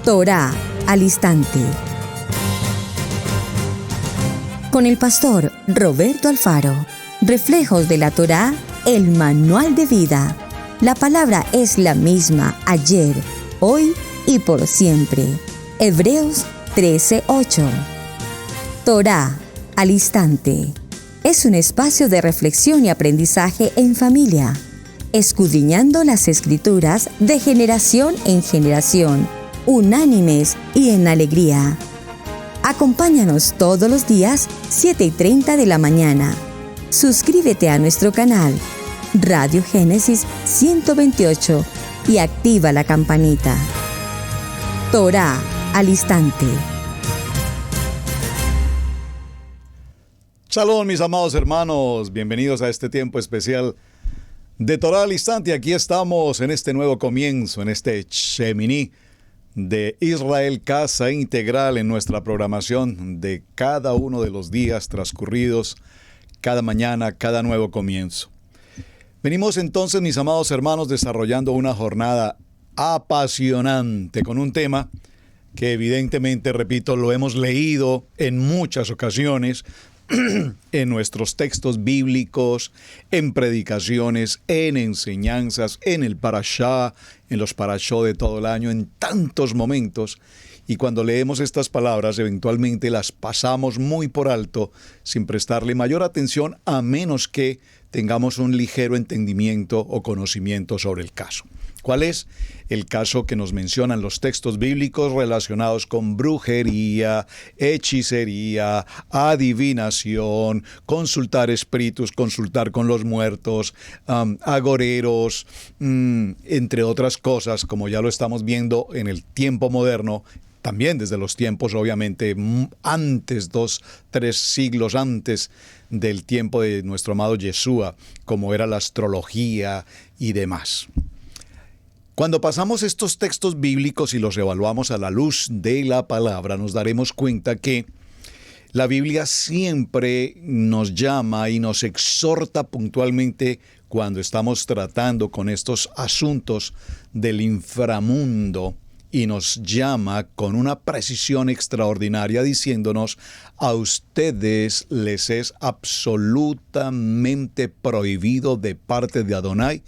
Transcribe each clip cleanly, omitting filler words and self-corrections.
Torá al instante. Con el pastor Roberto Alfaro. Reflejos de la Torá, el manual de vida. La palabra es la misma ayer, hoy y por siempre. Hebreos 13:8. Torá al instante. Es un espacio de reflexión y aprendizaje en familia, escudriñando las Escrituras de generación en generación, unánimes y en alegría. Acompáñanos todos los días, 7:30 de la mañana. Suscríbete a nuestro canal, Radio Génesis 128, y activa la campanita. Torá al instante. Shalom, mis amados hermanos. Bienvenidos a este tiempo especial de Torá al instante. Aquí estamos en este nuevo comienzo, en este Shemini de Israel, Casa Integral, en nuestra programación de cada uno de los días transcurridos, cada mañana, cada nuevo comienzo. Venimos entonces, mis amados hermanos, desarrollando una jornada apasionante con un tema que evidentemente, repito, lo hemos leído en muchas ocasiones en nuestros textos bíblicos, en predicaciones, en enseñanzas, en el parashá, en los parashó de todo el año, en tantos momentos. Y cuando leemos estas palabras, eventualmente las pasamos muy por alto, sin prestarle mayor atención, a menos que tengamos un ligero entendimiento o conocimiento sobre el caso. ¿Cuál es? El caso que nos mencionan los textos bíblicos relacionados con brujería, hechicería, adivinación, consultar espíritus, consultar con los muertos, agoreros, entre otras cosas, como ya lo estamos viendo en el tiempo moderno. También desde los tiempos, obviamente, antes, 2-3 siglos antes del tiempo de nuestro amado Yeshua, como era la astrología y demás. Cuando pasamos estos textos bíblicos y los evaluamos a la luz de la palabra, nos daremos cuenta que la Biblia siempre nos llama y nos exhorta puntualmente cuando estamos tratando con estos asuntos del inframundo, y nos llama con una precisión extraordinaria diciéndonos: a ustedes les es absolutamente prohibido de parte de Adonai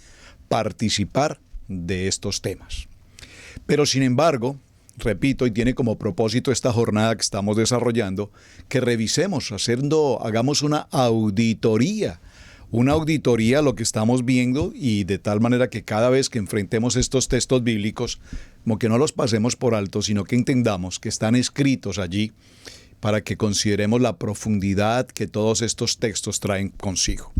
participar de estos temas. Pero sin embargo, repito, y tiene como propósito esta jornada que estamos desarrollando, que revisemos, hagamos una auditoría a lo que estamos viendo, y de tal manera que cada vez que enfrentemos estos textos bíblicos, como que no los pasemos por alto, sino que entendamos que están escritos allí para que consideremos la profundidad que todos estos textos traen consigo.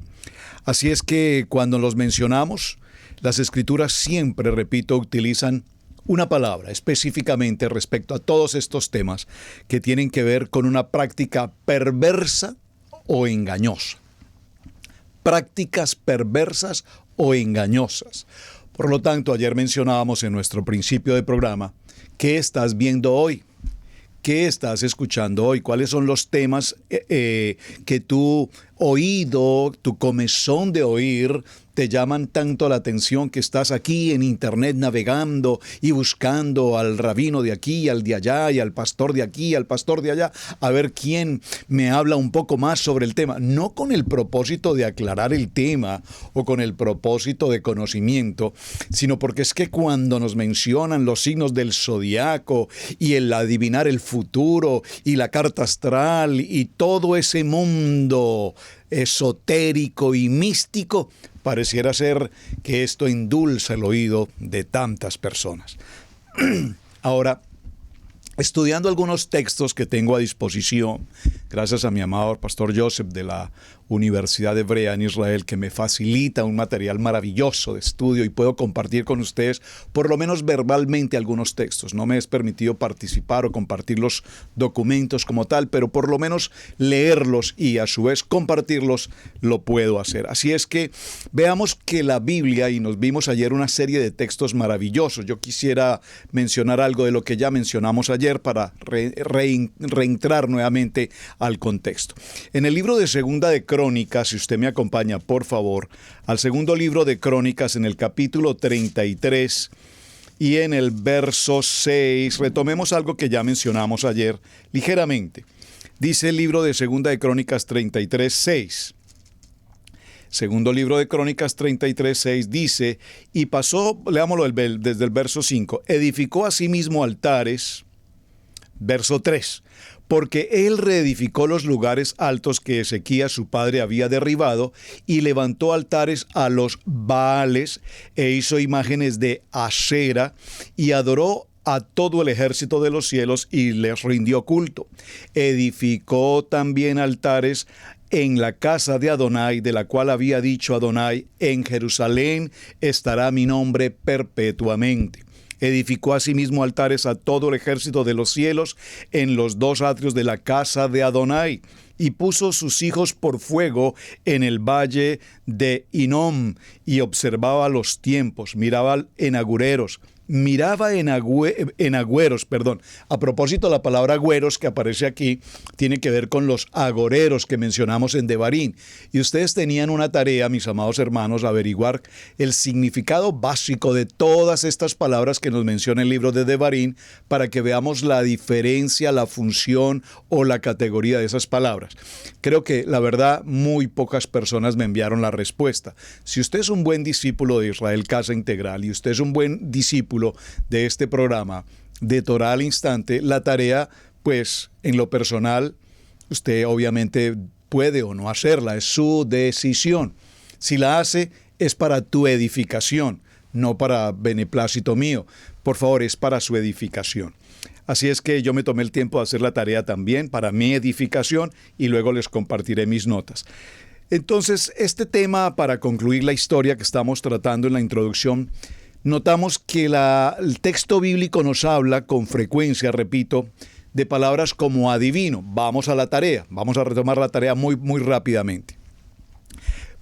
Así es que cuando los mencionamos, las Escrituras siempre, repito, utilizan una palabra específicamente respecto a todos estos temas que tienen que ver con una práctica perversa o engañosa. Prácticas perversas o engañosas. Por lo tanto, ayer mencionábamos en nuestro principio de programa, ¿qué estás viendo hoy? ¿Qué estás escuchando hoy? ¿Cuáles son los temas que tu oído, tu comezón de oír, te llaman tanto la atención que estás aquí en internet navegando y buscando al rabino de aquí, al de allá, y al pastor de aquí, al pastor de allá, a ver quién me habla un poco más sobre el tema? No con el propósito de aclarar el tema o con el propósito de conocimiento, sino porque es que cuando nos mencionan los signos del zodiaco y el adivinar el futuro y la carta astral y todo ese mundo esotérico y místico, pareciera ser que esto endulza el oído de tantas personas. Ahora, estudiando algunos textos que tengo a disposición, gracias a mi amado pastor Joseph de la Universidad Hebrea en Israel, que me facilita un material maravilloso de estudio, y puedo compartir con ustedes, por lo menos verbalmente, algunos textos. No me es permitido participar o compartir los documentos como tal, pero por lo menos leerlos y a su vez compartirlos lo puedo hacer. Así es que veamos que la Biblia, y nos vimos ayer una serie de textos maravillosos. Yo quisiera mencionar algo de lo que ya mencionamos ayer para reentrar nuevamente al contexto. En el libro de Segunda de Crónicas, si usted me acompaña, por favor, al segundo libro de Crónicas, en el capítulo 33 y en el verso 6 retomemos algo que ya mencionamos ayer ligeramente. Dice el libro de Segunda de Crónicas 33:6. Segundo libro de Crónicas 33:6 dice, y pasó, leámoslo desde el verso 5, edificó asimismo altares, verso 3, porque él reedificó los lugares altos que Ezequías su padre había derribado y levantó altares a los Baales e hizo imágenes de Asera y adoró a todo el ejército de los cielos y les rindió culto. Edificó también altares en la casa de Adonai, de la cual había dicho Adonai, en Jerusalén estará mi nombre perpetuamente. Edificó asimismo altares a todo el ejército de los cielos en los dos atrios de la casa de Adonai, y puso sus hijos por fuego en el valle de Hinnom, y observaba los tiempos, miraba en agüeros. A propósito, la palabra agüeros que aparece aquí tiene que ver con los agoreros que mencionamos en Devarim. Y ustedes tenían una tarea, mis amados hermanos, averiguar el significado básico de todas estas palabras que nos menciona el libro de Devarim para que veamos la diferencia, la función o la categoría de esas palabras. Creo que, la verdad, muy pocas personas me enviaron la respuesta. Si usted es un buen discípulo de Israel Casa Integral y usted es un buen discípulo de este programa de Torah al Instante, la tarea, pues, en lo personal, usted obviamente puede o no hacerla, es su decisión. Si la hace, es para tu edificación, no para beneplácito mío. Por favor, es para su edificación. Así es que yo me tomé el tiempo de hacer la tarea también para mi edificación y luego les compartiré mis notas. Entonces, este tema, para concluir la historia que estamos tratando en la introducción, notamos que el texto bíblico nos habla con frecuencia, repito, de palabras como adivino. Vamos a la tarea, vamos a retomar la tarea muy rápidamente.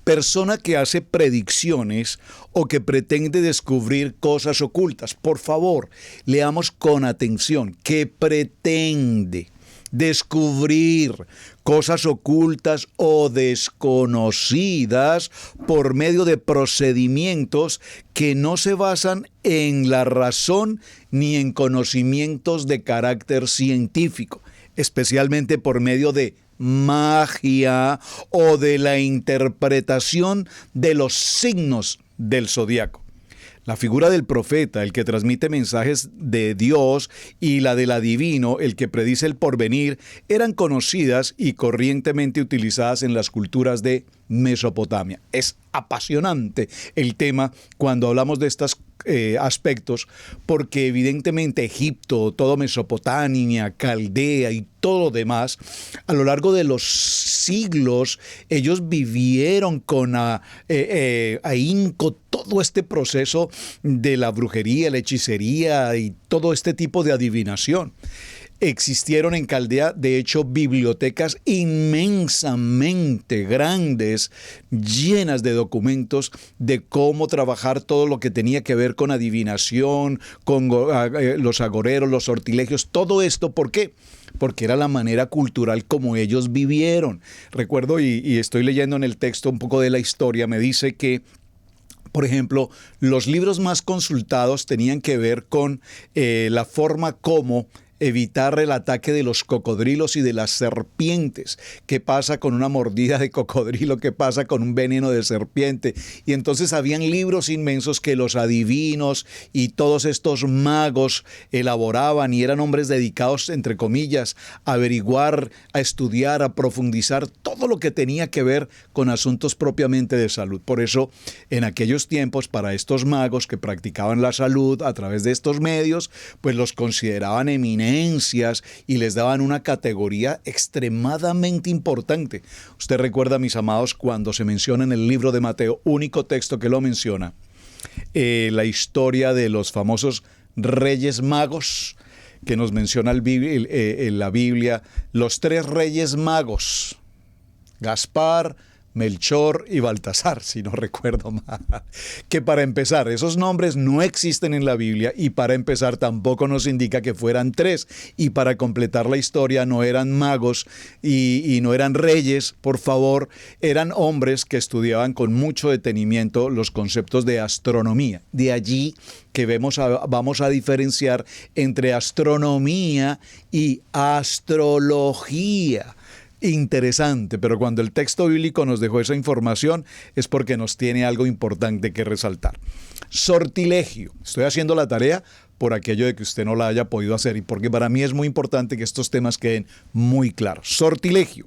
Persona que hace predicciones o que pretende descubrir cosas ocultas. Por favor, leamos con atención. ¿Qué pretende? Descubrir cosas ocultas o desconocidas por medio de procedimientos que no se basan en la razón ni en conocimientos de carácter científico, especialmente por medio de magia o de la interpretación de los signos del zodiaco. La figura del profeta, el que transmite mensajes de Dios, y la del adivino, el que predice el porvenir, eran conocidas y corrientemente utilizadas en las culturas de Mesopotamia. Es apasionante el tema cuando hablamos de estos aspectos, porque evidentemente Egipto, todo Mesopotamia, Caldea y todo lo demás, a lo largo de los siglos, ellos vivieron con ahínco todo este proceso de la brujería, la hechicería y todo este tipo de adivinación. Existieron en Caldea, de hecho, bibliotecas inmensamente grandes, llenas de documentos de cómo trabajar todo lo que tenía que ver con adivinación, con los agoreros, los sortilegios, todo esto. ¿Por qué? Porque era la manera cultural como ellos vivieron. Recuerdo, y estoy leyendo en el texto un poco de la historia, me dice que, por ejemplo, los libros más consultados tenían que ver con la forma como evitar el ataque de los cocodrilos y de las serpientes. ¿Qué pasa con una mordida de cocodrilo? ¿Qué pasa con un veneno de serpiente? Y entonces habían libros inmensos que los adivinos y todos estos magos elaboraban, y eran hombres dedicados, entre comillas, a averiguar, a estudiar, a profundizar todo lo que tenía que ver con asuntos propiamente de salud. Por eso, en aquellos tiempos, para estos magos que practicaban la salud a través de estos medios, pues los consideraban eminentes y les daban una categoría extremadamente importante. Usted recuerda, mis amados, cuando se menciona en el libro de Mateo, único texto que lo menciona, la historia de los famosos Reyes Magos, que nos menciona en la Biblia, los tres Reyes Magos, Gaspar, Melchor y Baltasar, si no recuerdo mal. Que para empezar, esos nombres no existen en la Biblia y para empezar tampoco nos indica que fueran tres. Y para completar la historia no eran magos y no eran reyes, por favor, eran hombres que estudiaban con mucho detenimiento los conceptos de astronomía. De allí que vamos a diferenciar entre astronomía y astrología. Interesante, pero cuando el texto bíblico nos dejó esa información es porque nos tiene algo importante que resaltar. Sortilegio. Estoy haciendo la tarea por aquello de que usted no la haya podido hacer y porque para mí es muy importante que estos temas queden muy claros. Sortilegio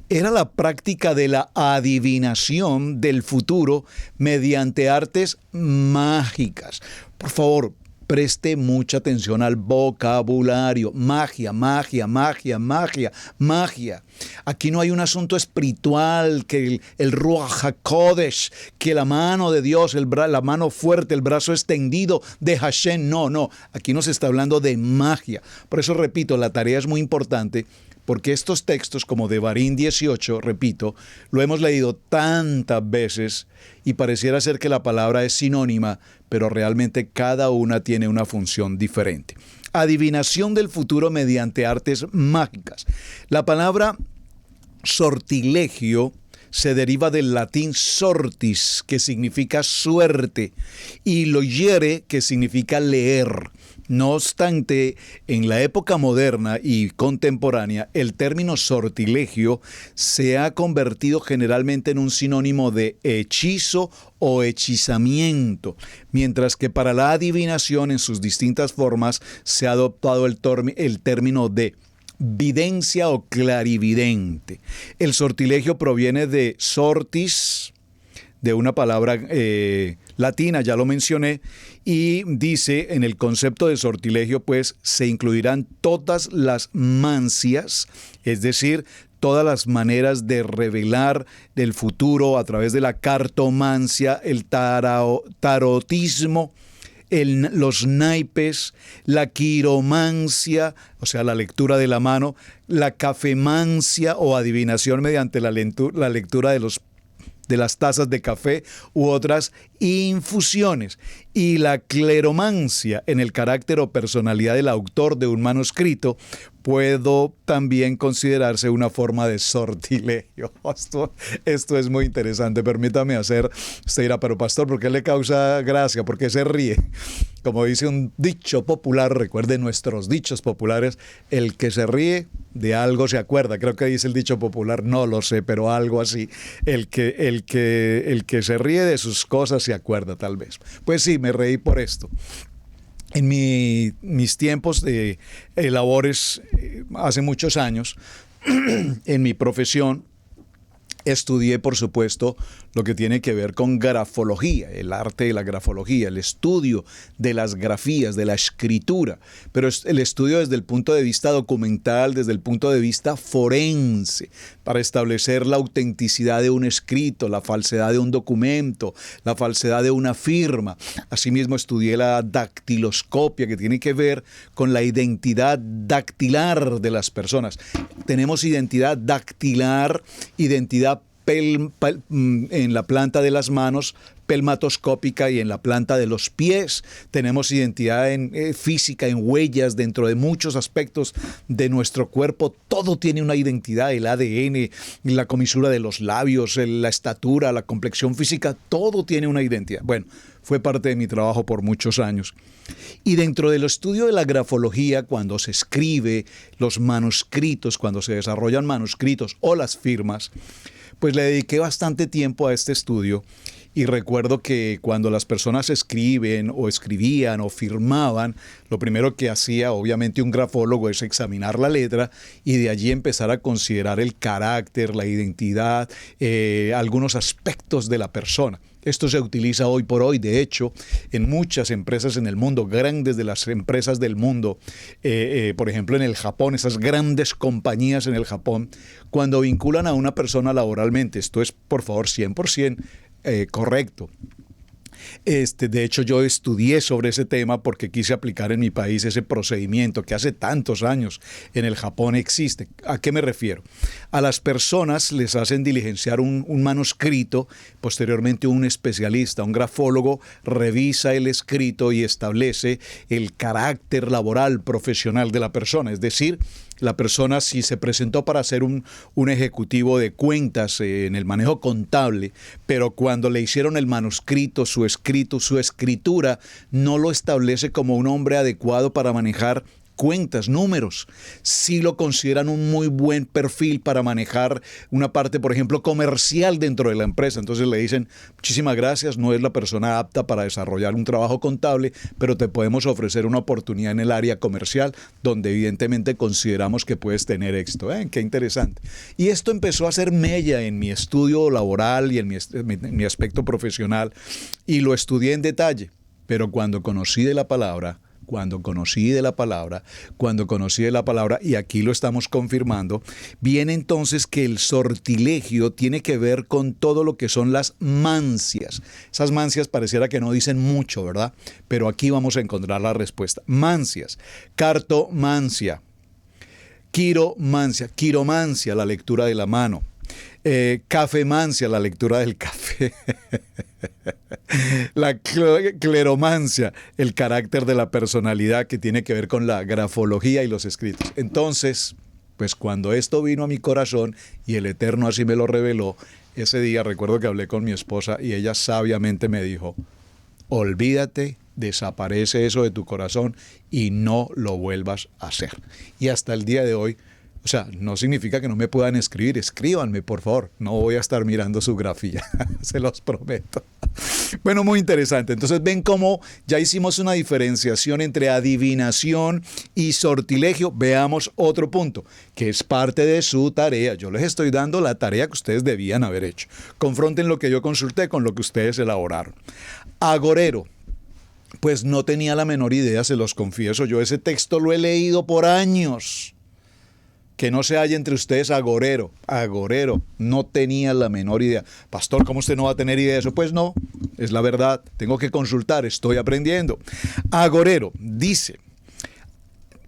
era la práctica de la adivinación del futuro mediante artes mágicas. Por favor, preste mucha atención al vocabulario. Magia, magia, magia, magia, magia. Aquí no hay un asunto espiritual, que el Ruach HaKodesh, que la mano de Dios, la mano fuerte, el brazo extendido de Hashem. No. Aquí no se está hablando de magia. Por eso, repito, la tarea es muy importante. Porque estos textos, como Devarim 18, repito, lo hemos leído tantas veces y pareciera ser que la palabra es sinónima, pero realmente cada una tiene una función diferente. Adivinación del futuro mediante artes mágicas. La palabra sortilegio se deriva del latín sortis, que significa suerte, y logere, que significa leer. No obstante, en la época moderna y contemporánea, el término sortilegio se ha convertido generalmente en un sinónimo de hechizo o hechizamiento, mientras que para la adivinación en sus distintas formas se ha adoptado el término de videncia o clarividente. El sortilegio proviene de sortis, de una palabra latina, ya lo mencioné, y dice en el concepto de sortilegio, pues se incluirán todas las mancias, es decir, todas las maneras de revelar del futuro a través de la cartomancia, el tarotismo, los naipes, la quiromancia, o sea, la lectura de la mano, la cafemancia o adivinación mediante la lectura de las tazas de café u otras infusiones, y la cleromancia en el carácter o personalidad del autor de un manuscrito puedo también considerarse una forma de sortilegio. Esto es muy interesante. Permítame hacer, usted dirá, pero pastor, ¿por qué le causa gracia? ¿Por qué se ríe? Como dice un dicho popular, recuerden nuestros dichos populares, el que se ríe de algo se acuerda. Creo que dice el dicho popular, no lo sé, pero algo así. El que se ríe de sus cosas se acuerda, tal vez. Pues sí, me reí por esto. En mis tiempos de labores, hace muchos años, en mi profesión, estudié, por supuesto, lo que tiene que ver con grafología, el arte de la grafología, el estudio de las grafías, de la escritura, pero el estudio desde el punto de vista documental, desde el punto de vista forense, para establecer la autenticidad de un escrito, la falsedad de un documento, la falsedad de una firma. Asimismo, estudié la dactiloscopia, que tiene que ver con la identidad dactilar de las personas. Tenemos identidad dactilar, identidad en la planta de las manos, pelmatoscópica, y en la planta de los pies. Tenemos identidad física, en huellas, dentro de muchos aspectos de nuestro cuerpo. Todo tiene una identidad, el ADN, la comisura de los labios, la estatura, la complexión física, todo tiene una identidad. Bueno, fue parte de mi trabajo por muchos años. Y dentro del estudio de la grafología, cuando se escribe los manuscritos, cuando se desarrollan manuscritos o las firmas, pues le dediqué bastante tiempo a este estudio, y recuerdo que cuando las personas escriben o escribían o firmaban, lo primero que hacía obviamente un grafólogo es examinar la letra y de allí empezar a considerar el carácter, la identidad, algunos aspectos de la persona. Esto se utiliza hoy por hoy, de hecho, en muchas empresas en el mundo, grandes de las empresas del mundo, por ejemplo en el Japón, esas grandes compañías en el Japón, cuando vinculan a una persona laboralmente, esto es por favor 100% correcto, De hecho, yo estudié sobre ese tema porque quise aplicar en mi país ese procedimiento que hace tantos años en el Japón existe. ¿A qué me refiero? A las personas les hacen diligenciar un manuscrito, posteriormente un especialista, un grafólogo, revisa el escrito y establece el carácter laboral, profesional de la persona. Es decir, la persona, si se presentó para ser un ejecutivo de cuentas en el manejo contable, pero cuando le hicieron el manuscrito, su escritura, no lo establece como un hombre adecuado para manejar cuentas, números, sí lo consideran un muy buen perfil para manejar una parte, por ejemplo, comercial dentro de la empresa. Entonces le dicen, muchísimas gracias, no es la persona apta para desarrollar un trabajo contable, pero te podemos ofrecer una oportunidad en el área comercial, donde evidentemente consideramos que puedes tener éxito. Qué interesante. Y esto empezó a hacer mella en mi estudio laboral y en mi aspecto profesional, y lo estudié en detalle, pero cuando conocí de la palabra, y aquí lo estamos confirmando, viene entonces que el sortilegio tiene que ver con todo lo que son las mancias. Esas mancias pareciera que no dicen mucho, ¿verdad? Pero aquí vamos a encontrar la respuesta. Mancias, cartomancia, quiromancia, la lectura de la mano, cafemancia, la lectura del café, la cleromancia, el carácter de la personalidad que tiene que ver con la grafología y los escritos. Entonces, pues cuando esto vino a mi corazón y el Eterno así me lo reveló, ese día recuerdo que hablé con mi esposa y ella sabiamente me dijo, olvídate, desaparece eso de tu corazón y no lo vuelvas a hacer. Y hasta el día de hoy, o sea, no significa que no me puedan escribir, escríbanme por favor, no voy a estar mirando su grafía, se los prometo. Bueno, muy interesante. Entonces ven cómo ya hicimos una diferenciación entre adivinación y sortilegio. Veamos otro punto, que es parte de su tarea. Yo les estoy dando la tarea que ustedes debían haber hecho. Confronten lo que yo consulté con lo que ustedes elaboraron. Agorero. Pues no tenía la menor idea, se los confieso. Yo ese texto lo he leído por años. Que no se haya entre ustedes agorero, no tenía la menor idea. Pastor, ¿cómo usted no va a tener idea de eso? Pues no, es la verdad, tengo que consultar, estoy aprendiendo. Agorero, dice,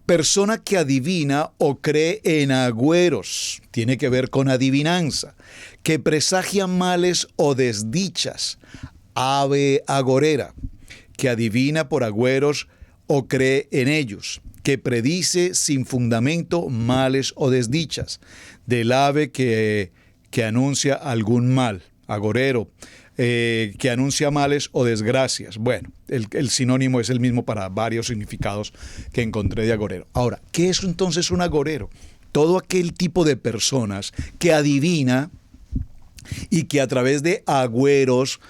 persona que adivina o cree en agüeros, tiene que ver con adivinanza, que presagia males o desdichas, ave agorera, que adivina por agüeros o cree en ellos, que predice sin fundamento males o desdichas, del ave que anuncia algún mal, agorero, que anuncia males o desgracias. Bueno, el sinónimo es el mismo para varios significados que encontré de agorero. Ahora, ¿qué es entonces un agorero? Todo aquel tipo de personas que adivina y que a través de agüeros,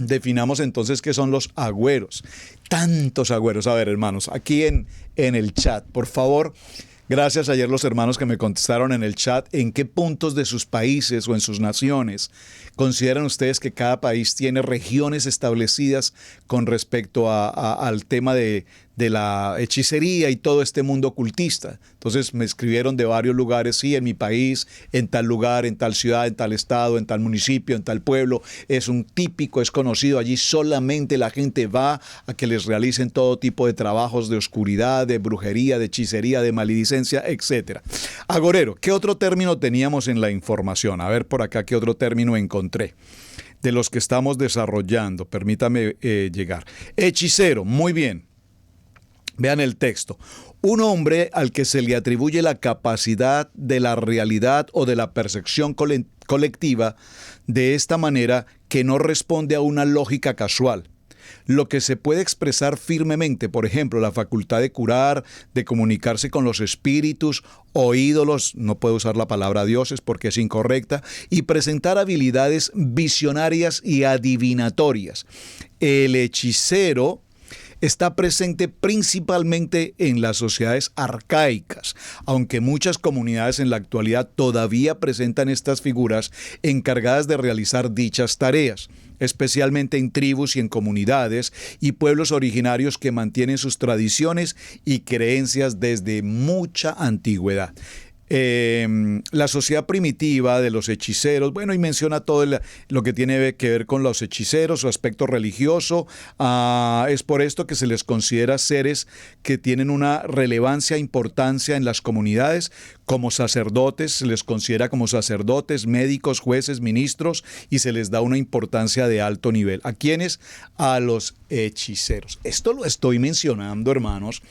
definamos entonces qué son los agüeros. Tantos agüeros. A ver, hermanos, aquí en el chat, por favor, gracias ayer los hermanos que me contestaron en el chat, en qué puntos de sus países o en sus naciones consideran ustedes que cada país tiene regiones establecidas con respecto al tema de la hechicería y todo este mundo ocultista. Entonces me escribieron de varios lugares, sí, en mi país, en tal lugar, en tal ciudad, en tal estado, en tal municipio, en tal pueblo, es un típico, es conocido, allí solamente la gente va a que les realicen todo tipo de trabajos de oscuridad, de brujería, de hechicería, de maledicencia, etc. Agorero, ¿qué otro término teníamos en la información? A ver por acá, ¿qué otro término encontré? De los que estamos desarrollando, permítame llegar. Hechicero, muy bien. Vean el texto. Un hombre al que se le atribuye la capacidad de la realidad o de la percepción colectiva de esta manera que no responde a una lógica casual. Lo que se puede expresar firmemente, por ejemplo, la facultad de curar, de comunicarse con los espíritus o ídolos, no puedo usar la palabra dioses porque es incorrecta, y presentar habilidades visionarias y adivinatorias. El hechicero está presente principalmente en las sociedades arcaicas, aunque muchas comunidades en la actualidad todavía presentan estas figuras encargadas de realizar dichas tareas, especialmente en tribus y en comunidades y pueblos originarios que mantienen sus tradiciones y creencias desde mucha antigüedad. La sociedad primitiva de los hechiceros, bueno, y menciona todo lo que tiene que ver con los hechiceros, su aspecto religioso. Es por esto que se les considera seres que tienen una relevancia, importancia en las comunidades. Como sacerdotes, se les considera como sacerdotes, médicos, jueces, ministros, y se les da una importancia de alto nivel. ¿A quiénes? A los hechiceros. Esto lo estoy mencionando, hermanos,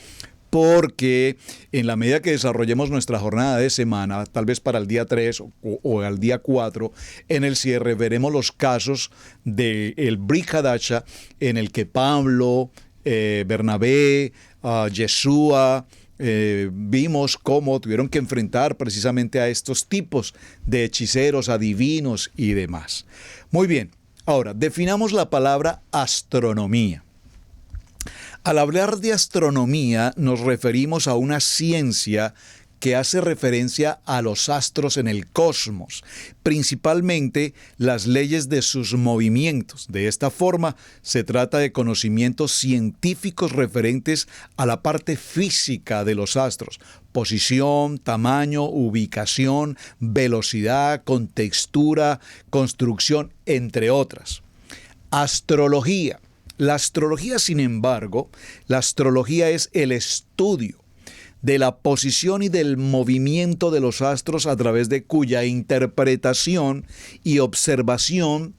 porque en la medida que desarrollemos nuestra jornada de semana, tal vez para el día 3 o al día 4, en el cierre veremos los casos del Brit Hadasha, en el que Pablo, Bernabé, Yeshua, vimos cómo tuvieron que enfrentar precisamente a estos tipos de hechiceros, adivinos y demás. Muy bien, ahora definamos la palabra astronomía. Al hablar de astronomía nos referimos a una ciencia que hace referencia a los astros en el cosmos, principalmente las leyes de sus movimientos. De esta forma, se trata de conocimientos científicos referentes a la parte física de los astros: posición, tamaño, ubicación, velocidad, contextura, construcción, entre otras. Astrología. La astrología, sin embargo, la astrología es el estudio de la posición y del movimiento de los astros, a través de cuya interpretación y observación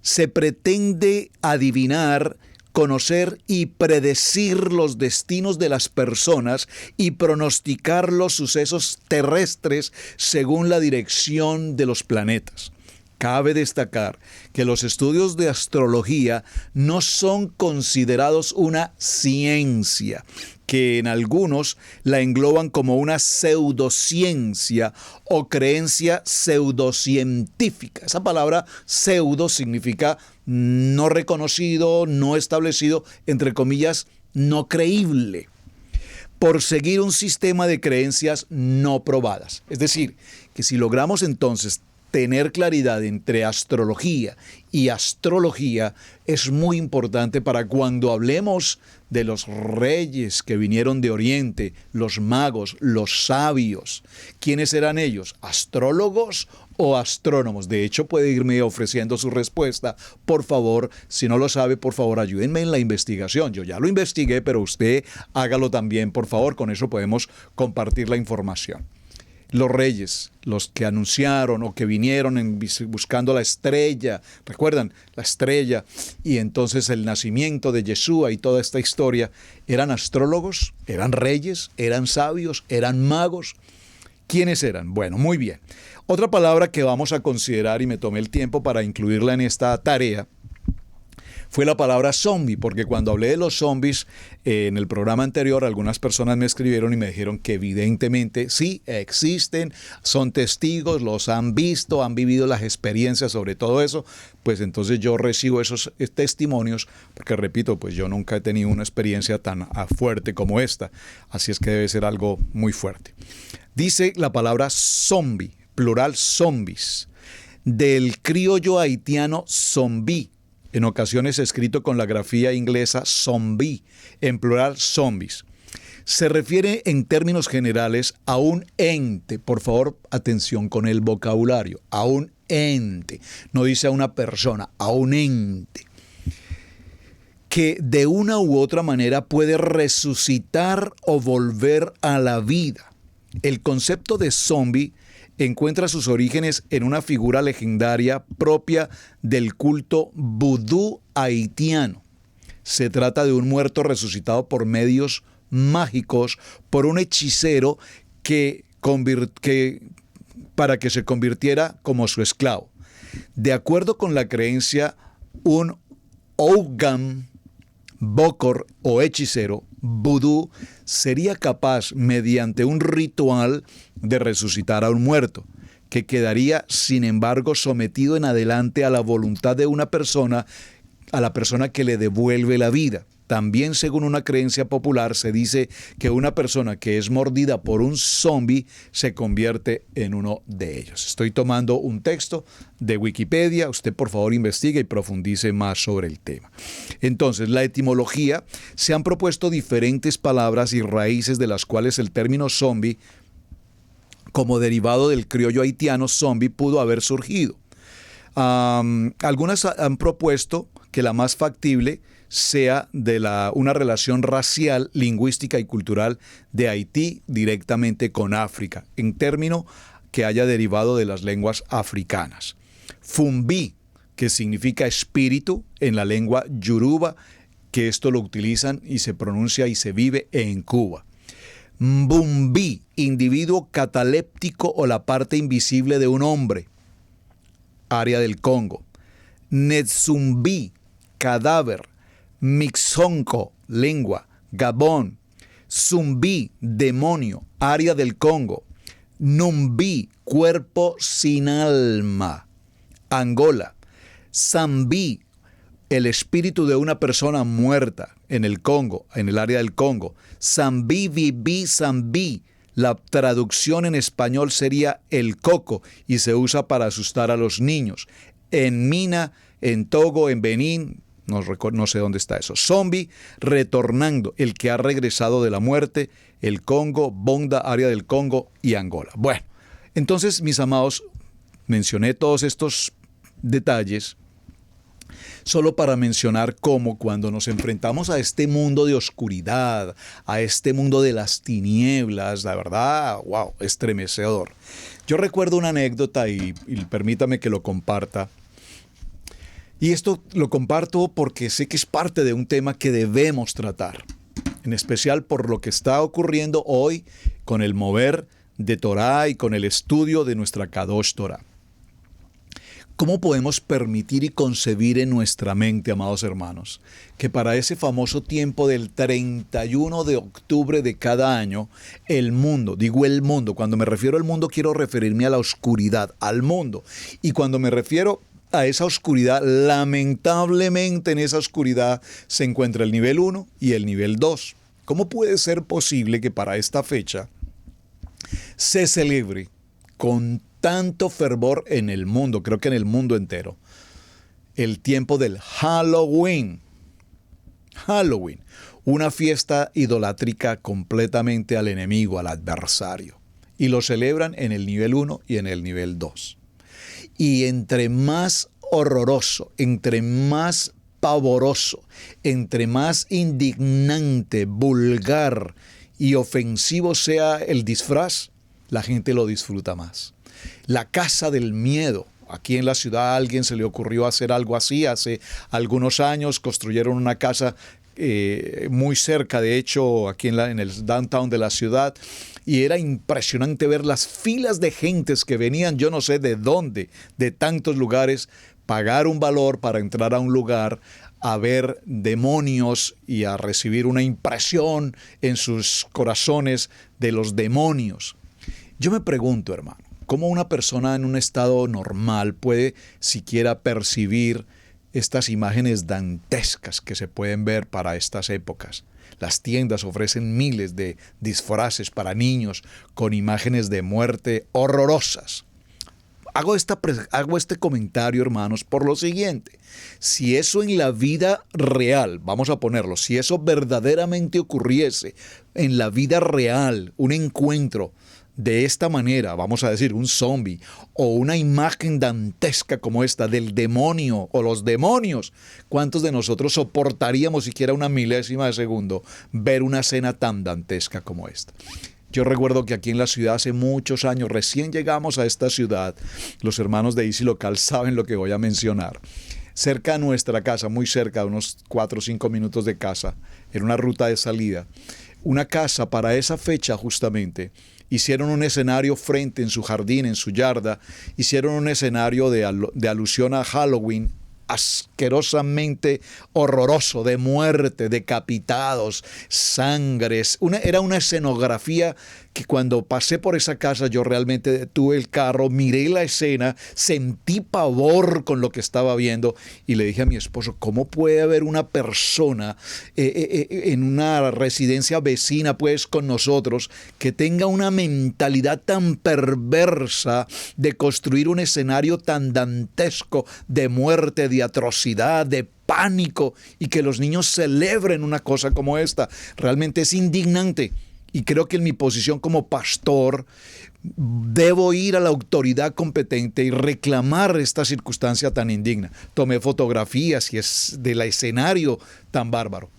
se pretende adivinar, conocer y predecir los destinos de las personas y pronosticar los sucesos terrestres según la dirección de los planetas. Cabe destacar que los estudios de astrología no son considerados una ciencia, que en algunos la engloban como una pseudociencia o creencia pseudocientífica. Esa palabra pseudo significa no reconocido, no establecido, entre comillas, no creíble, por seguir un sistema de creencias no probadas. Es decir, que si logramos entonces tener claridad entre astrología y astrología, es muy importante para cuando hablemos de los reyes que vinieron de Oriente, los magos, los sabios. ¿Quiénes eran ellos? ¿Astrólogos o astrónomos? De hecho, puede irme ofreciendo su respuesta. Por favor, si no lo sabe, por favor, ayúdenme en la investigación. Yo ya lo investigué, pero usted hágalo también, por favor. Con eso podemos compartir la información. Los reyes, los que anunciaron o que vinieron buscando la estrella, ¿recuerdan? La estrella, y entonces el nacimiento de Yeshua y toda esta historia, ¿eran astrólogos? ¿Eran reyes? ¿Eran sabios? ¿Eran magos? ¿Quiénes eran? Bueno, muy bien. Otra palabra que vamos a considerar, y me tomé el tiempo para incluirla en esta tarea, fue la palabra zombie, porque cuando hablé de los zombies en el programa anterior, algunas personas me escribieron y me dijeron que evidentemente sí existen, son testigos, los han visto, han vivido las experiencias sobre todo eso. Pues entonces yo recibo esos testimonios, porque repito, pues yo nunca he tenido una experiencia tan fuerte como esta, así es que debe ser algo muy fuerte. Dice la palabra zombie, plural zombies, del criollo haitiano zombie, en ocasiones escrito con la grafía inglesa zombie, en plural zombies. Se refiere en términos generales a un ente, por favor, atención con el vocabulario, a un ente, no dice a una persona, a un ente, que de una u otra manera puede resucitar o volver a la vida. El concepto de zombie encuentra sus orígenes en una figura legendaria propia del culto vudú haitiano. Se trata de un muerto resucitado por medios mágicos por un hechicero para que se convirtiera como su esclavo. De acuerdo con la creencia, un Ogham, Bokor o hechicero vudú sería capaz, mediante un ritual, de resucitar a un muerto, que quedaría, sin embargo, sometido en adelante a la voluntad de una persona, a la persona que le devuelve la vida. También, según una creencia popular, se dice que una persona que es mordida por un zombi se convierte en uno de ellos. Estoy tomando un texto de Wikipedia. Usted, por favor, investigue y profundice más sobre el tema. Entonces, la etimología, se han propuesto diferentes palabras y raíces de las cuales el término zombi como derivado del criollo haitiano zombie pudo haber surgido. Algunas han propuesto que la más factible sea de una relación racial, lingüística y cultural de Haití directamente con África, en término que haya derivado de las lenguas africanas. Fumbi, que significa espíritu en la lengua yoruba, que esto lo utilizan y se pronuncia y se vive en Cuba. Mbumbi, individuo cataléptico o la parte invisible de un hombre, área del Congo. Netsumbi, cadáver. Mixonco, lengua. Gabón. Zumbi, demonio, área del Congo. Numbi, cuerpo sin alma, Angola. Zambi, el espíritu de una persona muerta en el Congo, en el área del Congo. Zambi, vibi, zambi. La traducción en español sería el coco y se usa para asustar a los niños. En Mina, en Togo, en Benín, no sé dónde está eso. Zombie, retornando, el que ha regresado de la muerte, el Congo, Bonda, área del Congo y Angola. Bueno, entonces, mis amados, mencioné todos estos detalles solo para mencionar cómo cuando nos enfrentamos a este mundo de oscuridad, a este mundo de las tinieblas, la verdad, wow, estremecedor. Yo recuerdo una anécdota y permítame que lo comparta. Y esto lo comparto porque sé que es parte de un tema que debemos tratar, en especial por lo que está ocurriendo hoy con el mover de Torah y con el estudio de nuestra Kadosh Torah. ¿Cómo podemos permitir y concebir en nuestra mente, amados hermanos, que para ese famoso tiempo del 31 de octubre de cada año, el mundo, digo el mundo, cuando me refiero al mundo quiero referirme a la oscuridad, al mundo, y cuando me refiero a esa oscuridad, lamentablemente en esa oscuridad se encuentra el nivel 1 y el nivel 2. ¿Cómo puede ser posible que para esta fecha se celebre con tanto fervor en el mundo, creo que en el mundo entero, el tiempo del Halloween? Halloween, una fiesta idolátrica completamente al enemigo, al adversario. Y lo celebran en el nivel 1 y en el nivel 2. Y entre más horroroso, entre más pavoroso, entre más indignante, vulgar y ofensivo sea el disfraz, la gente lo disfruta más. La casa del miedo. Aquí en la ciudad a alguien se le ocurrió hacer algo así. Hace algunos años construyeron una casa muy cerca, de hecho, aquí en el downtown de la ciudad. Y era impresionante ver las filas de gentes que venían, yo no sé de dónde, de tantos lugares, pagar un valor para entrar a un lugar, a ver demonios y a recibir una impresión en sus corazones de los demonios. Yo me pregunto, hermano, ¿cómo una persona en un estado normal puede siquiera percibir estas imágenes dantescas que se pueden ver para estas épocas? Las tiendas ofrecen miles de disfraces para niños con imágenes de muerte horrorosas. Hago este comentario, hermanos, por lo siguiente. Si eso en la vida real, vamos a ponerlo, si eso verdaderamente ocurriese en la vida real, un encuentro de esta manera, vamos a decir, un zombie o una imagen dantesca como esta del demonio o los demonios, ¿cuántos de nosotros soportaríamos siquiera una milésima de segundo ver una escena tan dantesca como esta? Yo recuerdo que aquí en la ciudad hace muchos años, recién llegamos a esta ciudad, los hermanos de Easy Local saben lo que voy a mencionar. Cerca de nuestra casa, muy cerca, unos 4 o 5 minutos de casa, en una ruta de salida, una casa para esa fecha justamente, hicieron un escenario frente en su jardín, en su yarda, hicieron un escenario de alusión a Halloween, asquerosamente horroroso, de muerte, decapitados, sangres. Era una escenografía que cuando pasé por esa casa yo realmente detuve el carro, miré la escena, sentí pavor con lo que estaba viendo y le dije a mi esposo, ¿cómo puede haber una persona en una residencia vecina pues con nosotros que tenga una mentalidad tan perversa de construir un escenario tan dantesco de muerte, de atrocidad, de pánico y que los niños celebren una cosa como esta? Realmente es indignante. y creo que en mi posición como pastor debo ir a la autoridad competente y reclamar esta circunstancia tan indigna. Tomé fotografías y es del escenario tan bárbaro.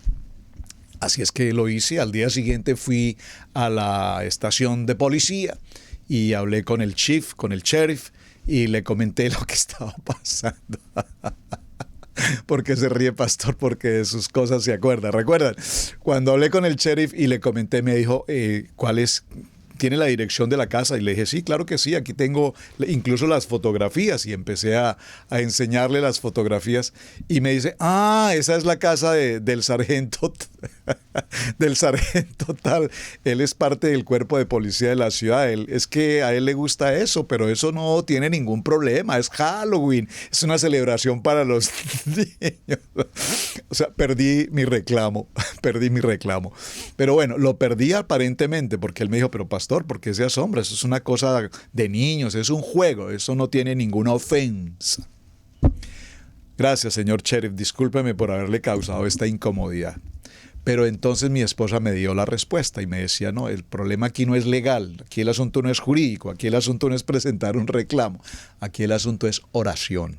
Así es que lo hice. Al día siguiente fui a la estación de policía y hablé con el chief, con el sheriff, y le comenté lo que estaba pasando. ¿Por qué se ríe, pastor? Porque de sus cosas se acuerda. ¿Recuerdan? Cuando hablé con el sheriff y le comenté, me dijo, ¿cuál es? ¿Tiene la dirección de la casa? Y le dije, sí, claro que sí, aquí tengo incluso las fotografías. Y empecé a enseñarle las fotografías. Y me dice, esa es la casa del sargento, del sargento tal. Él es parte del cuerpo de policía de la ciudad. Es que a él le gusta eso, pero eso no tiene ningún problema. Es Halloween, es una celebración para los niños. O sea, perdí mi reclamo. Pero bueno, lo perdí aparentemente porque él me dijo, pero pastor, ¿por qué se asombra? Eso es una cosa de niños, es un juego, eso no tiene ninguna ofensa. Gracias, señor sheriff, discúlpeme por haberle causado esta incomodidad. Pero entonces mi esposa me dio la respuesta y me decía, no, el problema aquí no es legal, aquí el asunto no es jurídico, aquí el asunto no es presentar un reclamo, aquí el asunto es oración.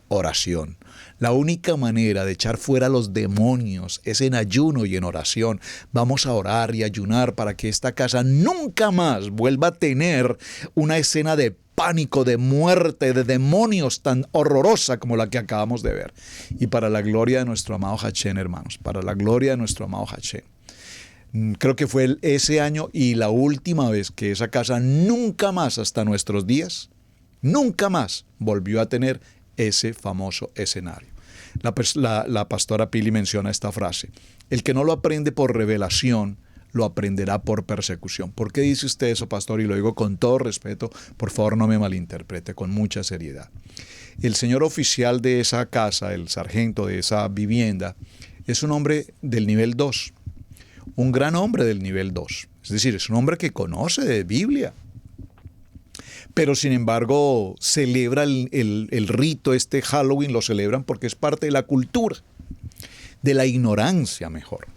Oración. La única manera de echar fuera los demonios es en ayuno y en oración. Vamos a orar y ayunar para que esta casa nunca más vuelva a tener una escena de pánico, de muerte, de demonios tan horrorosa como la que acabamos de ver. Y para la gloria de nuestro amado Hachén, hermanos, para la gloria de nuestro amado Hachén. Creo que fue ese año y la última vez que esa casa nunca más hasta nuestros días, nunca más volvió a tener ese famoso escenario. La pastora Pili menciona esta frase: el que no lo aprende por revelación, lo aprenderá por persecución. ¿Por qué dice usted eso, pastor? Y lo digo con todo respeto, por favor no me malinterprete, con mucha seriedad. El señor oficial de esa casa, el sargento de esa vivienda, es un hombre del nivel 2, un gran hombre del nivel 2. Es decir, es un hombre que conoce de Biblia. Pero sin embargo celebra el rito, este Halloween lo celebran porque es parte de la cultura, de la ignorancia mejor.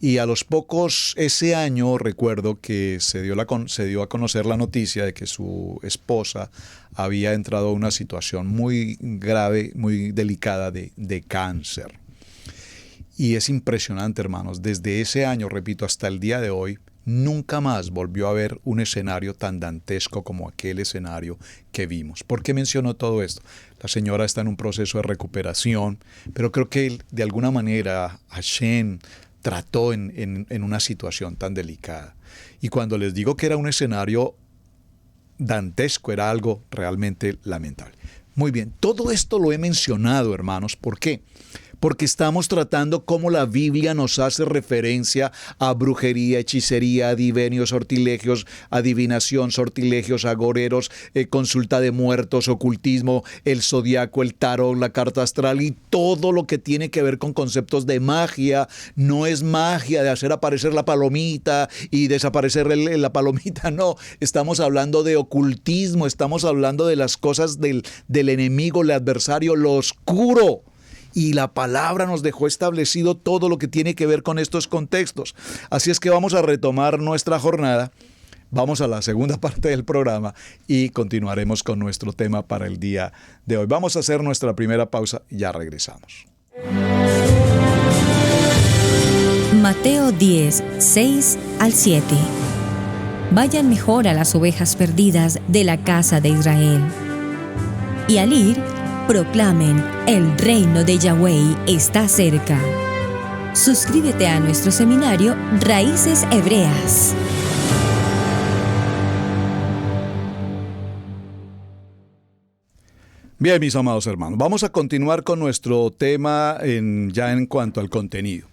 Y a los pocos, ese año recuerdo que se dio a conocer la noticia de que su esposa había entrado a una situación muy grave, muy delicada de cáncer. Y es impresionante, hermanos, desde ese año, repito, hasta el día de hoy, nunca más volvió a haber un escenario tan dantesco como aquel escenario que vimos. ¿Por qué menciono todo esto? La señora está en un proceso de recuperación, pero creo que de alguna manera Hashem trató en una situación tan delicada. Y cuando les digo que era un escenario dantesco, era algo realmente lamentable. Muy bien, todo esto lo he mencionado, hermanos. ¿Por qué? Porque estamos tratando cómo la Biblia nos hace referencia a brujería, hechicería, adivenios, sortilegios, adivinación, sortilegios, agoreros, consulta de muertos, ocultismo, el zodiaco, el tarot, la carta astral y todo lo que tiene que ver con conceptos de magia. No es magia de hacer aparecer la palomita y desaparecer la palomita, no. Estamos hablando de ocultismo, estamos hablando de las cosas del enemigo, el adversario, lo oscuro. Y la palabra nos dejó establecido todo lo que tiene que ver con estos contextos. Así es que vamos a retomar nuestra jornada. Vamos a la segunda parte del programa y continuaremos con nuestro tema para el día de hoy. Vamos a hacer nuestra primera pausa y ya regresamos. Mateo 10, 6 al 7. Vayan mejor a las ovejas perdidas de la casa de Israel. Y al ir, proclamen, el reino de Yahweh está cerca. Suscríbete a nuestro seminario Raíces Hebreas. Bien, mis amados hermanos, vamos a continuar con nuestro tema ya en cuanto al contenido.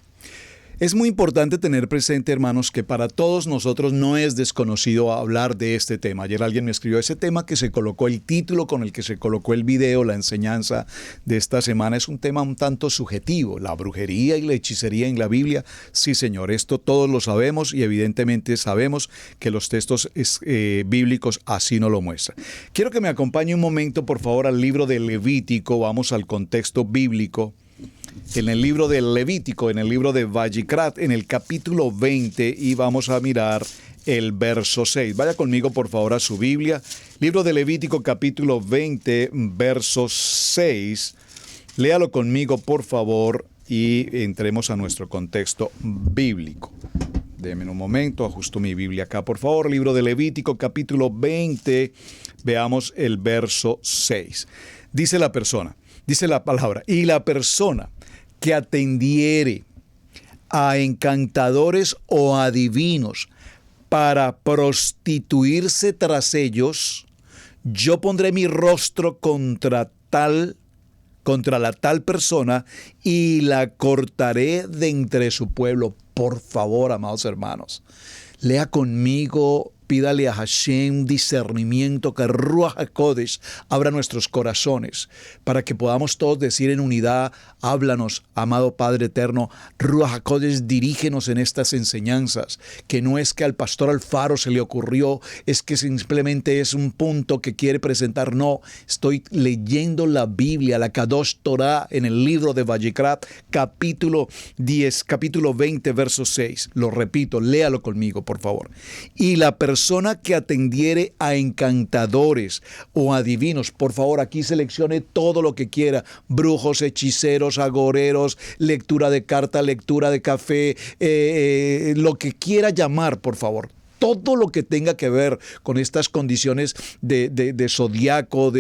Es muy importante tener presente, hermanos, que para todos nosotros no es desconocido hablar de este tema. Ayer alguien me escribió ese tema que se colocó, el título con el que se colocó el video, la enseñanza de esta semana, es un tema un tanto subjetivo. La brujería y la hechicería en la Biblia, sí señor, esto todos lo sabemos y evidentemente sabemos que los textos bíblicos así nos lo muestran. Quiero que me acompañe un momento, por favor, al libro de Levítico, vamos al contexto bíblico. en el libro de Levítico, en el libro de Vayikrat, en el capítulo 20, y vamos a mirar el verso 6. Vaya conmigo, por favor, a su Biblia. Libro de Levítico, capítulo 20, verso 6. Léalo conmigo, por favor, y entremos a nuestro contexto bíblico. Déjenme un momento, ajusto mi Biblia acá, por favor. Libro de Levítico, capítulo 20, veamos el verso 6. Dice la palabra, y la persona que atendiere a encantadores o adivinos para prostituirse tras ellos, yo pondré mi rostro contra la tal persona y la cortaré de entre su pueblo. Por favor, amados hermanos, lea conmigo, pídale a Hashem discernimiento, que Ruach HaKodesh abra nuestros corazones para que podamos todos decir en unidad: háblanos, amado Padre eterno. Ruach HaKodesh, dirígenos en estas enseñanzas, que no es que al pastor Alfaro se le ocurrió, es que simplemente es un punto que quiere presentar. No, estoy leyendo la Biblia, la Kadosh Torah, en el libro de Vayikrat, capítulo 20, verso 6. Lo repito, léalo conmigo, por favor. Y la persona que atendiere a encantadores o adivinos, por favor, aquí seleccione todo lo que quiera: brujos, hechiceros, agoreros, lectura de carta, lectura de café, lo que quiera llamar, por favor. Todo lo que tenga que ver con estas condiciones de zodiaco,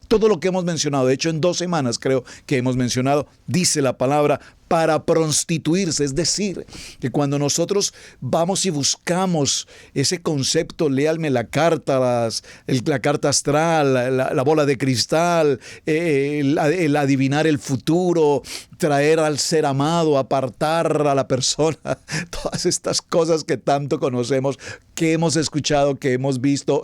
todo lo que hemos mencionado. De hecho, en 2 semanas creo que hemos mencionado, dice la palabra, para prostituirse. Es decir, que cuando nosotros vamos y buscamos ese concepto, léanme la carta, la carta astral, la bola de cristal, el adivinar el futuro, traer al ser amado, apartar a la persona, todas estas cosas que tanto conocemos, que hemos escuchado, que hemos visto,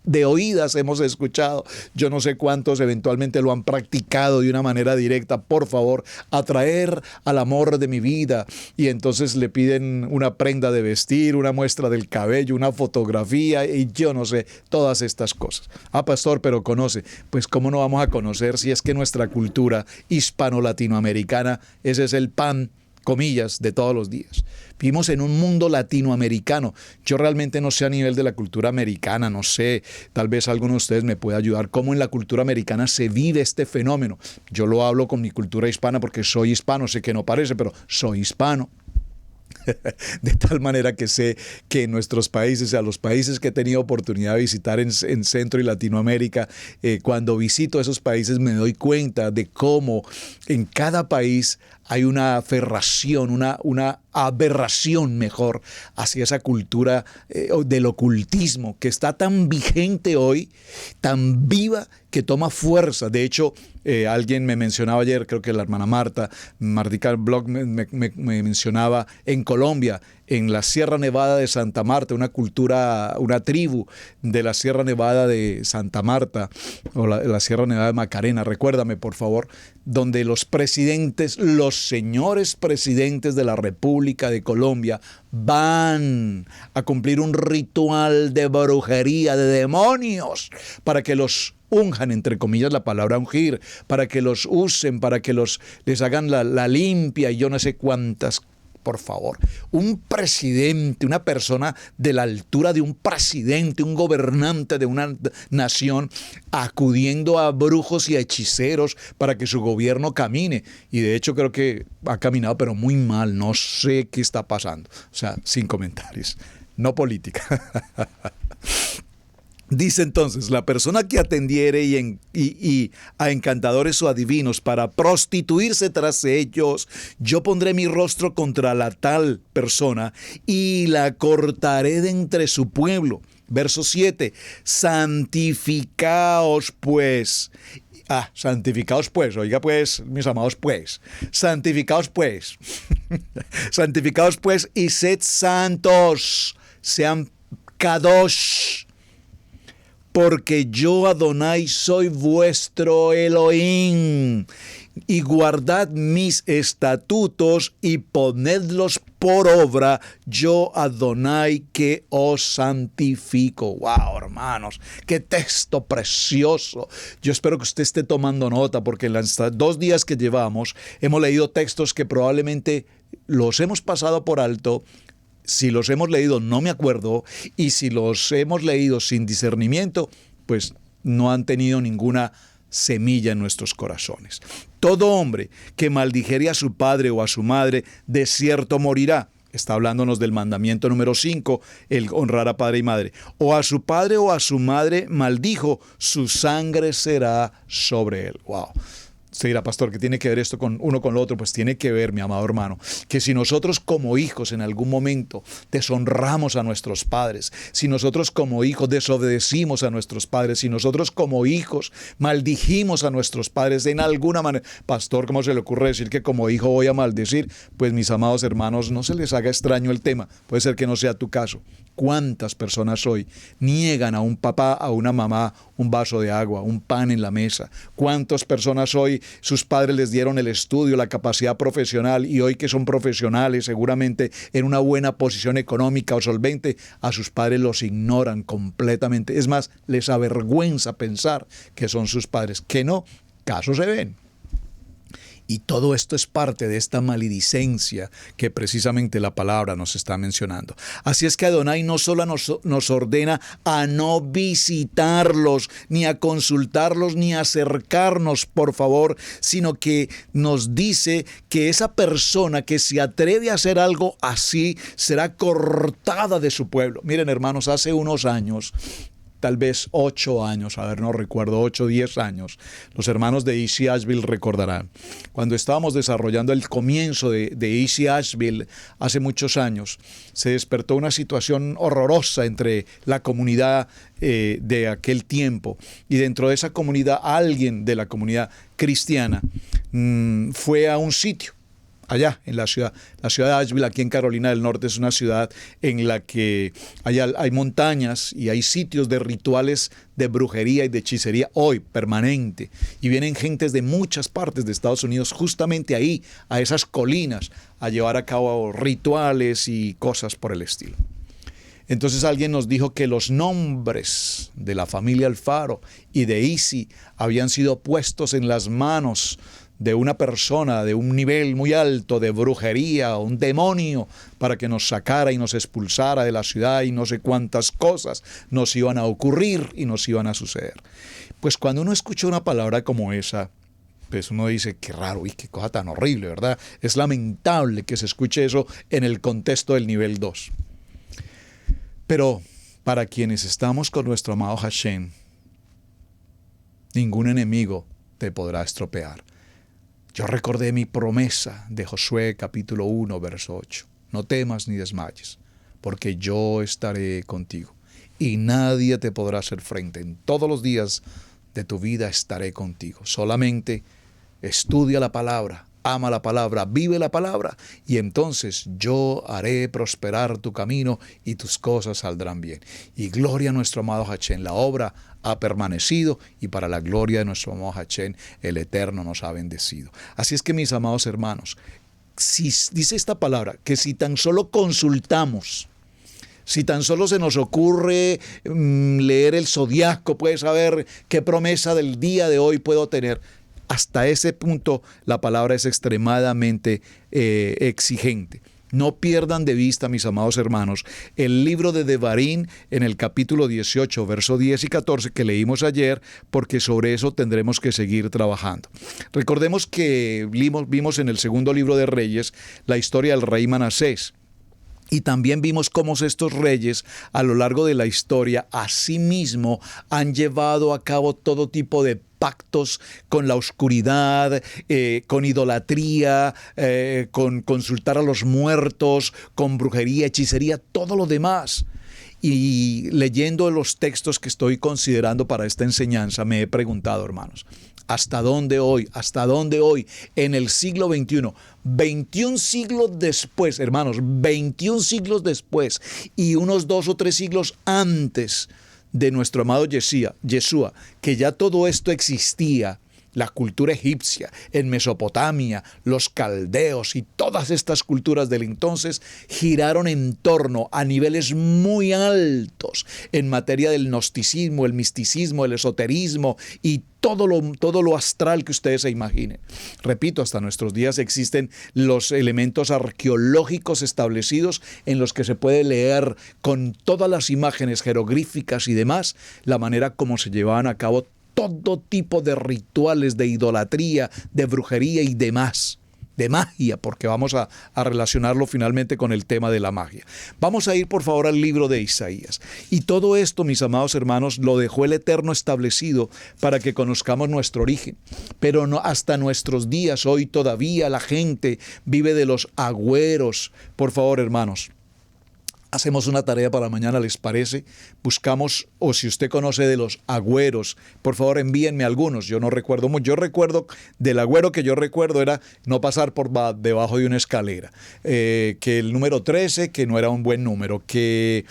de oídas hemos escuchado. Yo no sé cuántos eventualmente lo han practicado de una manera directa. Por favor, atraer al amor de mi vida. Y entonces le piden una prenda de vestir, una muestra del cabello, una fotografía, y yo no sé, todas estas cosas. Ah, pastor, pero conoce. Pues cómo no vamos a conocer si es que nuestra cultura hispano-latinoamericana, ese es el pan, comillas, de todos los días. Vivimos en un mundo latinoamericano. Yo realmente no sé a nivel de la cultura americana, no sé, tal vez alguno de ustedes me pueda ayudar, cómo en la cultura americana se vive este fenómeno. Yo lo hablo con mi cultura hispana porque soy hispano, sé que no parece, pero soy hispano. De tal manera que sé que en nuestros países, a los países que he tenido oportunidad de visitar en Centro y Latinoamérica, cuando visito esos países me doy cuenta de cómo en cada país hay una aferración, una aberración mejor hacia esa cultura del ocultismo que está tan vigente hoy, tan viva, que toma fuerza. De hecho, alguien me mencionaba ayer, creo que la hermana Martica Blog me mencionaba en Colombia, en la Sierra Nevada de Santa Marta, una tribu de la Sierra Nevada de Santa Marta, o la Sierra Nevada de Macarena, recuérdame por favor, donde los señores presidentes de la República de Colombia van a cumplir un ritual de brujería, de demonios, para que los unjan, entre comillas la palabra ungir, para que los usen, para que les hagan la limpia y yo no sé cuántas. Por favor, un presidente, una persona de la altura de un presidente, un gobernante de una nación, acudiendo a brujos y a hechiceros para que su gobierno camine. Y de hecho creo que ha caminado, pero muy mal. No sé qué está pasando. O sea, sin comentarios. No política. Dice entonces, la persona que atendiere y a encantadores o adivinos para prostituirse tras ellos, yo pondré mi rostro contra la tal persona y la cortaré de entre su pueblo. Verso 7, santificaos pues. Santificaos pues, oiga pues, mis amados pues, santificaos pues, santificaos pues y sed santos, sean kadosh, porque yo, Adonai, soy vuestro Elohim. y guardad mis estatutos y ponedlos por obra, yo Adonai que os santifico. Wow, hermanos, qué texto precioso. Yo espero que usted esté tomando nota, porque en los 2 días que llevamos hemos leído textos que probablemente los hemos pasado por alto. Si los hemos leído no me acuerdo, y si los hemos leído sin discernimiento, pues no han tenido ninguna semilla en nuestros corazones. Todo hombre que maldijere a su padre o a su madre, de cierto morirá. Está hablándonos del mandamiento número 5, el honrar a padre y madre. O a su padre o a su madre maldijo, su sangre será sobre él. Wow. Usted dirá, pastor, ¿qué tiene que ver esto con uno con lo otro? Pues tiene que ver, mi amado hermano, que si nosotros como hijos en algún momento deshonramos a nuestros padres, si nosotros como hijos desobedecimos a nuestros padres, si nosotros como hijos maldijimos a nuestros padres en alguna manera, pastor, ¿cómo se le ocurre decir que como hijo voy a maldecir? Pues mis amados hermanos, no se les haga extraño el tema, puede ser que no sea tu caso. ¿Cuántas personas hoy niegan a un papá, a una mamá, un vaso de agua, un pan en la mesa? ¿Cuántas personas hoy sus padres les dieron el estudio, la capacidad profesional, y hoy que son profesionales, seguramente en una buena posición económica o solvente, a sus padres los ignoran completamente? Es más, les avergüenza pensar que son sus padres. Que no, casos se ven. Y todo esto es parte de esta maledicencia que precisamente la palabra nos está mencionando. Así es que Adonai no solo nos ordena a no visitarlos, ni a consultarlos, ni a acercarnos, por favor, sino que nos dice que esa persona que se atreve a hacer algo así será cortada de su pueblo. Miren, hermanos, hace unos años, tal vez 8 años, no recuerdo, 8 o 10 años, los hermanos de Easy Asheville recordarán, cuando estábamos desarrollando el comienzo de Easy Asheville hace muchos años, se despertó una situación horrorosa entre la comunidad de aquel tiempo, y dentro de esa comunidad, alguien de la comunidad cristiana fue a un sitio allá en la ciudad de Asheville, aquí en Carolina del Norte. Es una ciudad en la que hay montañas y hay sitios de rituales de brujería y de hechicería hoy, permanente. Y vienen gentes de muchas partes de Estados Unidos justamente ahí, a esas colinas, a llevar a cabo rituales y cosas por el estilo. Entonces alguien nos dijo que los nombres de la familia Alfaro y de Easy habían sido puestos en las manos de una persona de un nivel muy alto de brujería, un demonio, para que nos sacara y nos expulsara de la ciudad, y no sé cuántas cosas nos iban a ocurrir y nos iban a suceder. Pues cuando uno escucha una palabra como esa, pues uno dice, qué raro y qué cosa tan horrible, ¿verdad? Es lamentable que se escuche eso en el contexto del nivel 2. Pero para quienes estamos con nuestro amado Hashem, ningún enemigo te podrá estropear. Yo recordé mi promesa de Josué capítulo 1, verso 8. No temas ni desmayes, porque yo estaré contigo, y nadie te podrá hacer frente. En todos los días de tu vida estaré contigo. Solamente estudia la palabra, ama la palabra, vive la palabra, y entonces yo haré prosperar tu camino y tus cosas saldrán bien. Y gloria a nuestro amado Hashem, la obra ha permanecido, y para la gloria de nuestro amado Hashem, el Eterno nos ha bendecido. Así es que, mis amados hermanos, si dice esta palabra, que si tan solo consultamos, si tan solo se nos ocurre leer el zodiaco, puede saber qué promesa del día de hoy puedo tener. Hasta ese punto la palabra es extremadamente exigente. No pierdan de vista, mis amados hermanos, el libro de Devarim en el capítulo 18, versos 10 y 14 que leímos ayer, porque sobre eso tendremos que seguir trabajando. Recordemos que vimos en el segundo libro de Reyes la historia del rey Manasés. Y también vimos cómo estos reyes a lo largo de la historia asimismo han llevado a cabo todo tipo de pactos con la oscuridad, con idolatría, con consultar a los muertos, con brujería, hechicería, todo lo demás. Y leyendo los textos que estoy considerando para esta enseñanza, me he preguntado, hermanos, ¿hasta dónde hoy, en el siglo XXI, 21 siglos después, hermanos, 21 siglos después, y unos 2 o 3 siglos antes de nuestro amado Yeshua, que ya todo esto existía, la cultura egipcia, en Mesopotamia, los caldeos y todas estas culturas del entonces giraron en torno a niveles muy altos en materia del gnosticismo, el misticismo, el esoterismo y todo lo astral que ustedes se imaginen. Repito, hasta nuestros días existen los elementos arqueológicos establecidos en los que se puede leer con todas las imágenes jeroglíficas y demás la manera como se llevaban a cabo todo tipo de rituales de idolatría, de brujería y demás. De magia, porque vamos a relacionarlo finalmente con el tema de la magia. Vamos a ir por favor al libro de Isaías. Y todo esto, mis amados hermanos, lo dejó el Eterno establecido para que conozcamos nuestro origen. Pero no, hasta nuestros días, hoy todavía la gente vive de los agüeros. Por favor, hermanos, hacemos una tarea para mañana, ¿les parece? Buscamos, o si usted conoce de los agüeros, por favor envíenme algunos. Yo no recuerdo mucho. Yo recuerdo, del agüero que yo recuerdo era no pasar por debajo de una escalera. Que el número 13, que no era un buen número. ¿Qué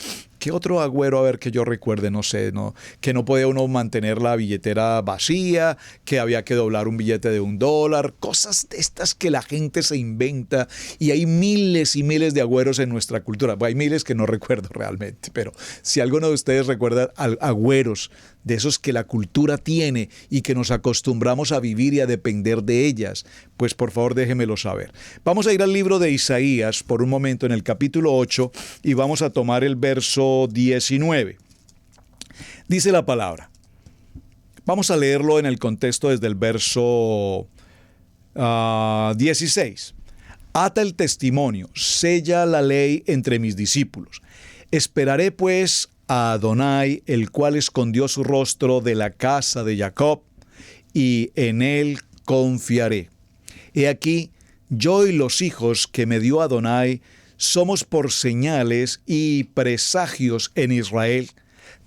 otro agüero, a ver, que yo recuerde? No sé, que no podía uno mantener la billetera vacía, que había que doblar un billete de $1, cosas de estas que la gente se inventa, y hay miles y miles de agüeros en nuestra cultura. Bueno, hay miles que no recuerdo realmente, pero si alguno de ustedes recuerda agüeros de esos que la cultura tiene y que nos acostumbramos a vivir y a depender de ellas, pues por favor déjemelo saber. Vamos a ir al libro de Isaías por un momento en el capítulo 8 y vamos a tomar el verso 19. Dice la palabra. Vamos a leerlo en el contexto desde el verso 16. Ata el testimonio, sella la ley entre mis discípulos. Esperaré pues a Adonai, el cual escondió su rostro de la casa de Jacob, y en él confiaré. He aquí, yo y los hijos que me dio Adonai somos por señales y presagios en Israel,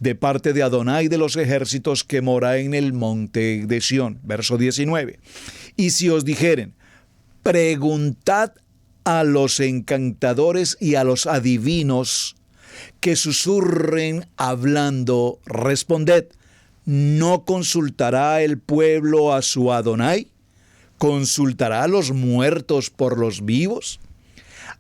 de parte de Adonai de los ejércitos que mora en el monte de Sión. Verso 19. Y si os dijeren, preguntad a los encantadores y a los adivinos que susurren hablando, responded, ¿no consultará el pueblo a su Adonai? ¿Consultará a los muertos por los vivos?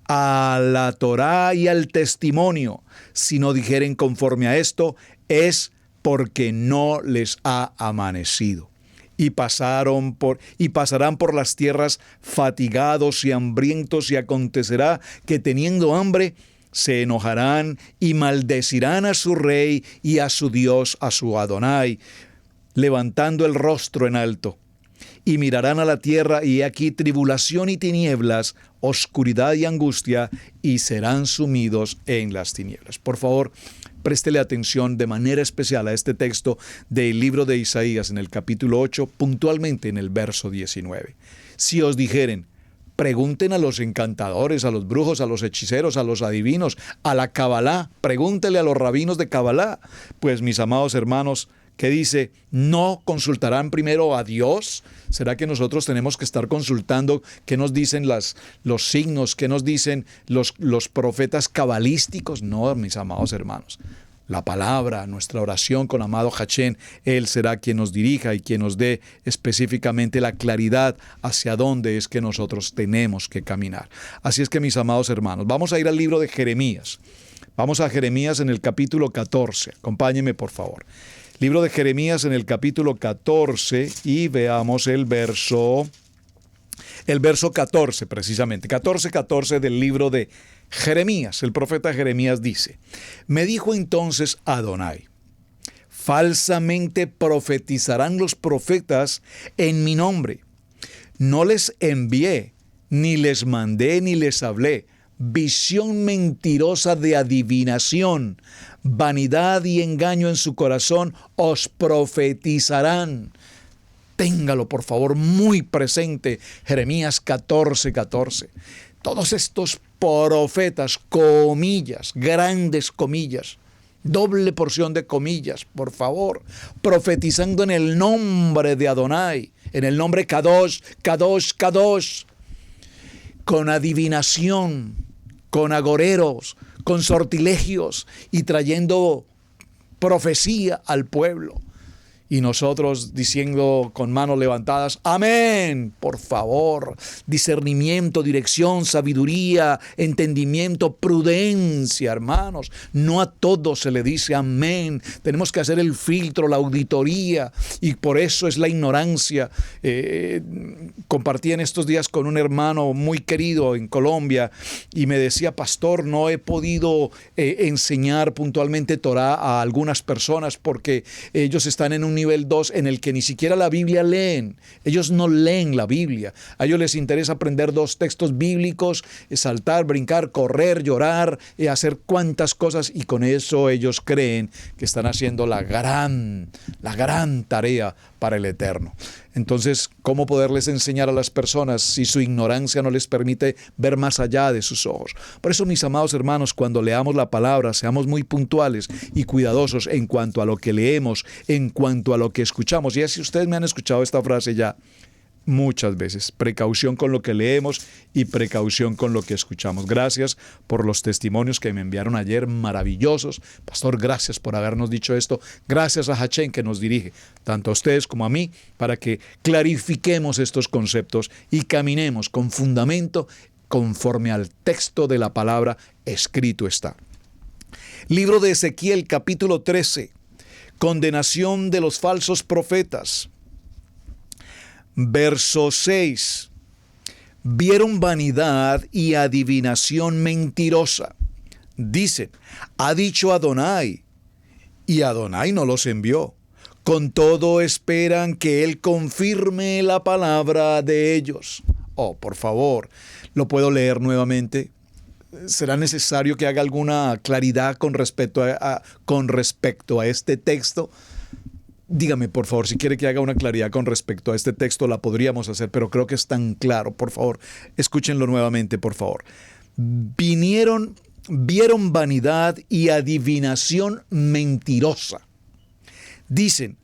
A la Torá y al testimonio, si no dijeren conforme a esto, es porque no les ha amanecido. Y pasarán por las tierras fatigados y hambrientos, y acontecerá que teniendo hambre, se enojarán y maldecirán a su rey y a su Dios, a su Adonai, levantando el rostro en alto. Y mirarán a la tierra, y he aquí tribulación y tinieblas, oscuridad y angustia, y serán sumidos en las tinieblas. Por favor, préstele atención de manera especial a este texto del libro de Isaías en el capítulo 8, puntualmente en el verso 19. Si os dijeren, pregunten a los encantadores, a los brujos, a los hechiceros, a los adivinos, a la Cabalá, pregúntele a los rabinos de Cabalá. Pues mis amados hermanos, ¿qué dice? ¿No consultarán primero a Dios? ¿Será que nosotros tenemos que estar consultando qué nos dicen los signos, qué nos dicen los profetas cabalísticos? No, mis amados hermanos. La palabra, nuestra oración con amado Hachén, Él será quien nos dirija y quien nos dé específicamente la claridad hacia dónde es que nosotros tenemos que caminar. Así es que, mis amados hermanos, vamos a ir al libro de Jeremías. Vamos a Jeremías en el capítulo 14. Acompáñenme, por favor. Libro de Jeremías en el capítulo 14 y veamos el verso 14 precisamente. 14 del libro de Jeremías. El profeta Jeremías dice, me dijo entonces Adonai, falsamente profetizarán los profetas en mi nombre. No les envié, ni les mandé, ni les hablé. Visión mentirosa de adivinación, vanidad y engaño en su corazón os profetizarán. Téngalo, por favor, muy presente. Jeremías 14. Todos estos profetas, comillas, grandes comillas, doble porción de comillas, por favor, profetizando en el nombre de Adonai, en el nombre Kadosh, Kadosh, Kadosh, con adivinación, con agoreros, con sortilegios y trayendo profecía al pueblo. Y nosotros diciendo con manos levantadas, amén, por favor. Discernimiento, dirección, sabiduría, entendimiento, prudencia, hermanos. No a todos se le dice amén. Tenemos que hacer el filtro, la auditoría, y por eso es la ignorancia. Compartí en estos días con un hermano muy querido en Colombia y me decía, pastor, no he podido enseñar puntualmente Torah a algunas personas porque ellos están en un nivel 2 en el que ni siquiera la Biblia leen. Ellos no leen la Biblia. A ellos les interesa aprender 2 textos bíblicos, saltar, brincar, correr, llorar, hacer cuantas cosas, y con eso ellos creen que están haciendo la gran tarea para el Eterno. Entonces, ¿cómo poderles enseñar a las personas si su ignorancia no les permite ver más allá de sus ojos? Por eso, mis amados hermanos, cuando leamos la palabra, seamos muy puntuales y cuidadosos en cuanto a lo que leemos, en cuanto a lo que escuchamos. Y así ustedes me han escuchado esta frase ya muchas veces: precaución con lo que leemos y precaución con lo que escuchamos. Gracias por los testimonios que me enviaron ayer, maravillosos. Pastor, gracias por habernos dicho esto. Gracias a Hashem que nos dirige, tanto a ustedes como a mí, para que clarifiquemos estos conceptos y caminemos con fundamento conforme al texto de la palabra. Escrito está. Libro de Ezequiel, capítulo 13. Condenación de los falsos profetas. Verso 6. Vieron vanidad y adivinación mentirosa. Dicen, ha dicho Adonai, y Adonai no los envió. Con todo esperan que Él confirme la palabra de ellos. Oh, por favor, ¿lo puedo leer nuevamente? ¿Será necesario que haga alguna claridad con respecto a este texto? Dígame, por favor, si quiere que haga una claridad con respecto a este texto, la podríamos hacer, pero creo que es tan claro. Por favor, escúchenlo nuevamente, por favor. Vieron vanidad y adivinación mentirosa. Dicen,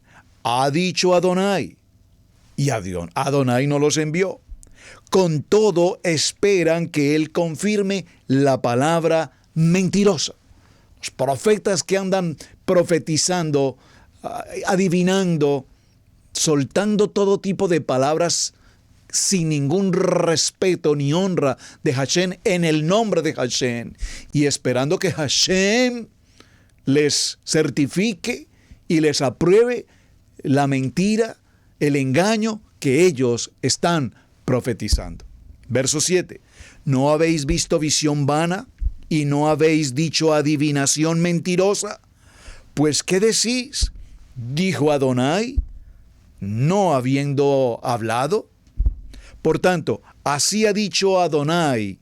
ha dicho Adonai, y Adonai no los envió. Con todo esperan que Él confirme la palabra mentirosa. Los profetas que andan profetizando, adivinando, soltando todo tipo de palabras sin ningún respeto ni honra de Hashem en el nombre de Hashem, y esperando que Hashem les certifique y les apruebe la mentira, el engaño que ellos están profetizando. Verso 7. ¿No habéis visto visión vana y no habéis dicho adivinación mentirosa? Pues, ¿qué decís? Dijo Adonai, no habiendo hablado. Por tanto, así ha dicho Adonai,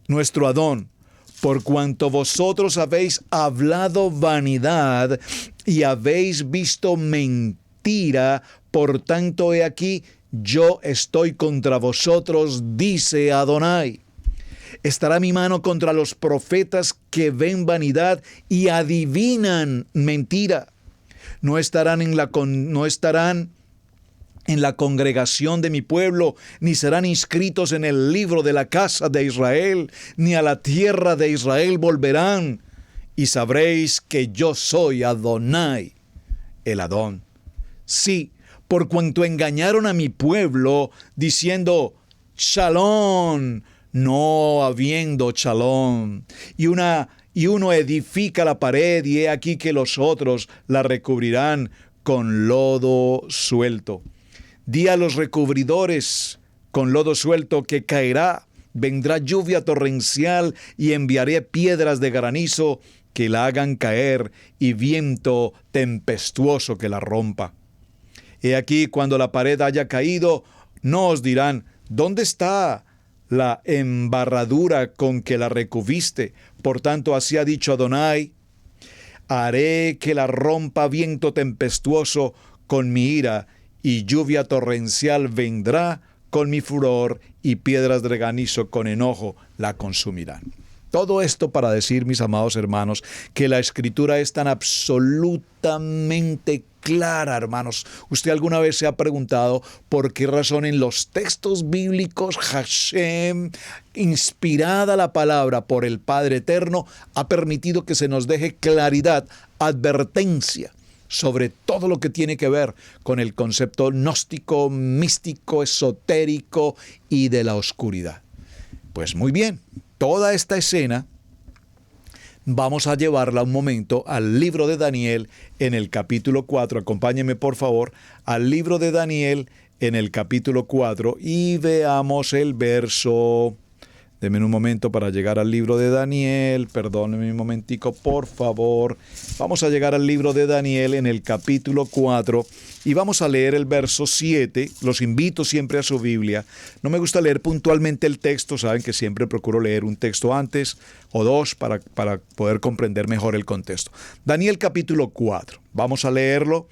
nuestro Adón, por cuanto vosotros habéis hablado vanidad y habéis visto mentira, por tanto he aquí, yo estoy contra vosotros, dice Adonai. Estará mi mano contra los profetas que ven vanidad y adivinan mentira. No estarán en la congregación de mi pueblo, ni serán inscritos en el libro de la casa de Israel, ni a la tierra de Israel volverán. Y sabréis que yo soy Adonai, el Adón. Sí, por cuanto engañaron a mi pueblo, diciendo, Shalom, no habiendo Shalom. Y uno edifica la pared, y he aquí que los otros la recubrirán con lodo suelto. Di a los recubridores con lodo suelto que caerá, vendrá lluvia torrencial, y enviaré piedras de granizo que la hagan caer, y viento tempestuoso que la rompa. He aquí, cuando la pared haya caído, no os dirán, ¿dónde está la embarradura con que la recubriste? Por tanto, así ha dicho Adonai, haré que la rompa viento tempestuoso con mi ira, y lluvia torrencial vendrá con mi furor, y piedras de granizo con enojo la consumirán. Todo esto para decir, mis amados hermanos, que la Escritura es tan absolutamente clara, hermanos. ¿Usted alguna vez se ha preguntado por qué razón en los textos bíblicos Hashem, inspirada la palabra por el Padre Eterno, ha permitido que se nos deje claridad, advertencia sobre todo lo que tiene que ver con el concepto gnóstico, místico, esotérico y de la oscuridad. Pues muy bien, toda esta escena vamos a llevarla un momento al libro de Daniel en el capítulo 4. Acompáñenme por favor al libro de Daniel en el capítulo 4 y veamos el verso. Denme un momento para llegar al libro de Daniel. Perdónenme un momentico, por favor. Vamos a llegar al libro de Daniel en el capítulo 4 y vamos a leer el verso 7. Los invito siempre a su Biblia. No me gusta leer puntualmente el texto. Saben que siempre procuro leer un texto antes o dos para poder comprender mejor el contexto. Daniel capítulo 4. Vamos a leerlo.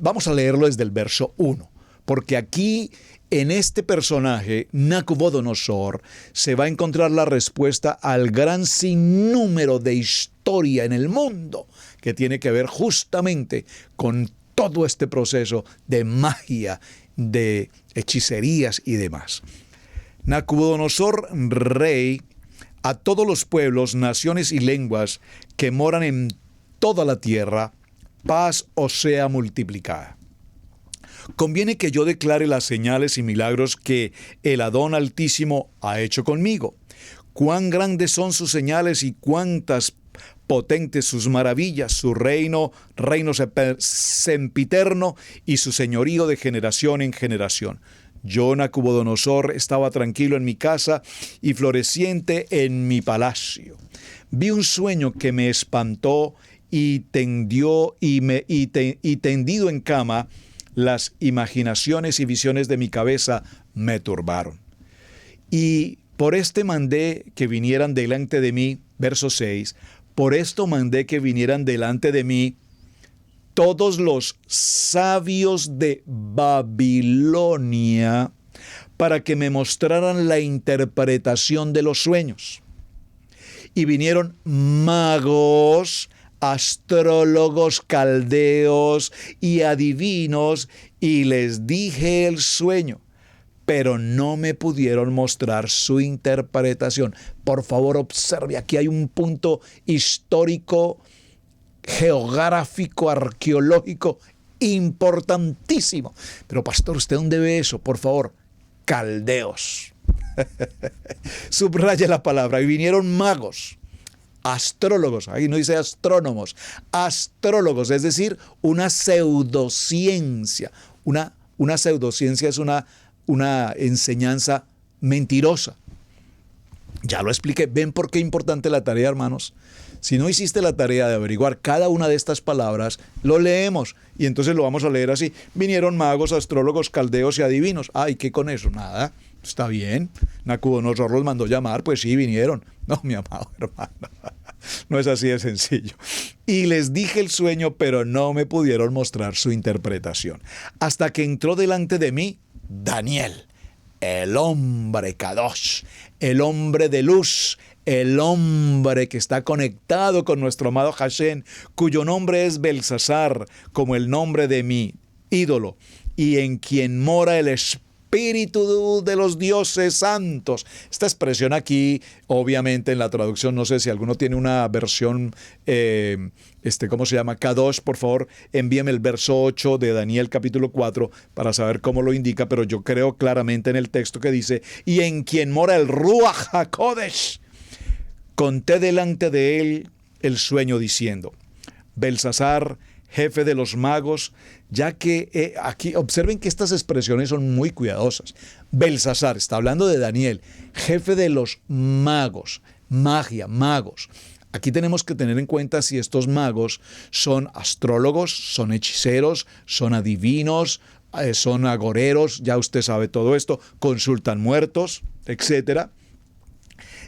Vamos a leerlo desde el verso 1. Porque aquí, en este personaje, Nabucodonosor, se va a encontrar la respuesta al gran sinnúmero de historia en el mundo que tiene que ver justamente con todo este proceso de magia, de hechicerías y demás. Nabucodonosor, rey, a todos los pueblos, naciones y lenguas que moran en toda la tierra, paz os sea multiplicada. Conviene que yo declare las señales y milagros que el Adón Altísimo ha hecho conmigo. Cuán grandes son sus señales y cuántas potentes sus maravillas, su reino sempiterno y su señorío de generación en generación. Yo, Nabucodonosor, estaba tranquilo en mi casa y floreciente en mi palacio. Vi un sueño que me espantó y tendido en cama, las imaginaciones y visiones de mi cabeza me turbaron. Y por este mandé que vinieran delante de mí, verso 6, por esto mandé que vinieran delante de mí todos los sabios de Babilonia para que me mostraran la interpretación de los sueños. Y vinieron magos, astrólogos, caldeos y adivinos, y les dije el sueño, pero no me pudieron mostrar su interpretación. Por favor, observe, aquí hay un punto histórico, geográfico, arqueológico importantísimo. Pero pastor, ¿usted dónde ve eso? Por favor, caldeos. Subraya la palabra. Y vinieron magos, astrólogos, ahí no dice astrónomos, astrólogos, es decir, una pseudociencia. Una pseudociencia es una enseñanza mentirosa. Ya lo expliqué. ¿Ven por qué es importante la tarea, hermanos? Si no hiciste la tarea de averiguar cada una de estas palabras, lo leemos y entonces lo vamos a leer así. Vinieron magos, astrólogos, caldeos y adivinos. Ay, ¿qué con eso? Nada. Está bien. Nabucodonosor los mandó llamar, pues sí, vinieron. No, mi amado hermano. No es así de sencillo. Y les dije el sueño, pero no me pudieron mostrar su interpretación. Hasta que entró delante de mí Daniel, el hombre Kadosh, el hombre de luz, el hombre que está conectado con nuestro amado Hashem, cuyo nombre es Belsasar, como el nombre de mi ídolo, y en quien mora el Espíritu de los dioses santos. Esta expresión aquí, obviamente en la traducción, no sé si alguno tiene una versión, ¿cómo se llama? Kadosh, por favor, envíeme el verso 8 de Daniel capítulo 4 para saber cómo lo indica, pero yo creo claramente en el texto que dice, y en quien mora el Ruach HaKodesh. Conté delante de él el sueño diciendo, Belsasar, jefe de los magos, ya que aquí observen que estas expresiones son muy cuidadosas. Belsasar, está hablando de Daniel, jefe de los magos, magia, magos. Aquí tenemos que tener en cuenta si estos magos son astrólogos, son hechiceros, son adivinos, son agoreros, ya usted sabe todo esto, consultan muertos, etc.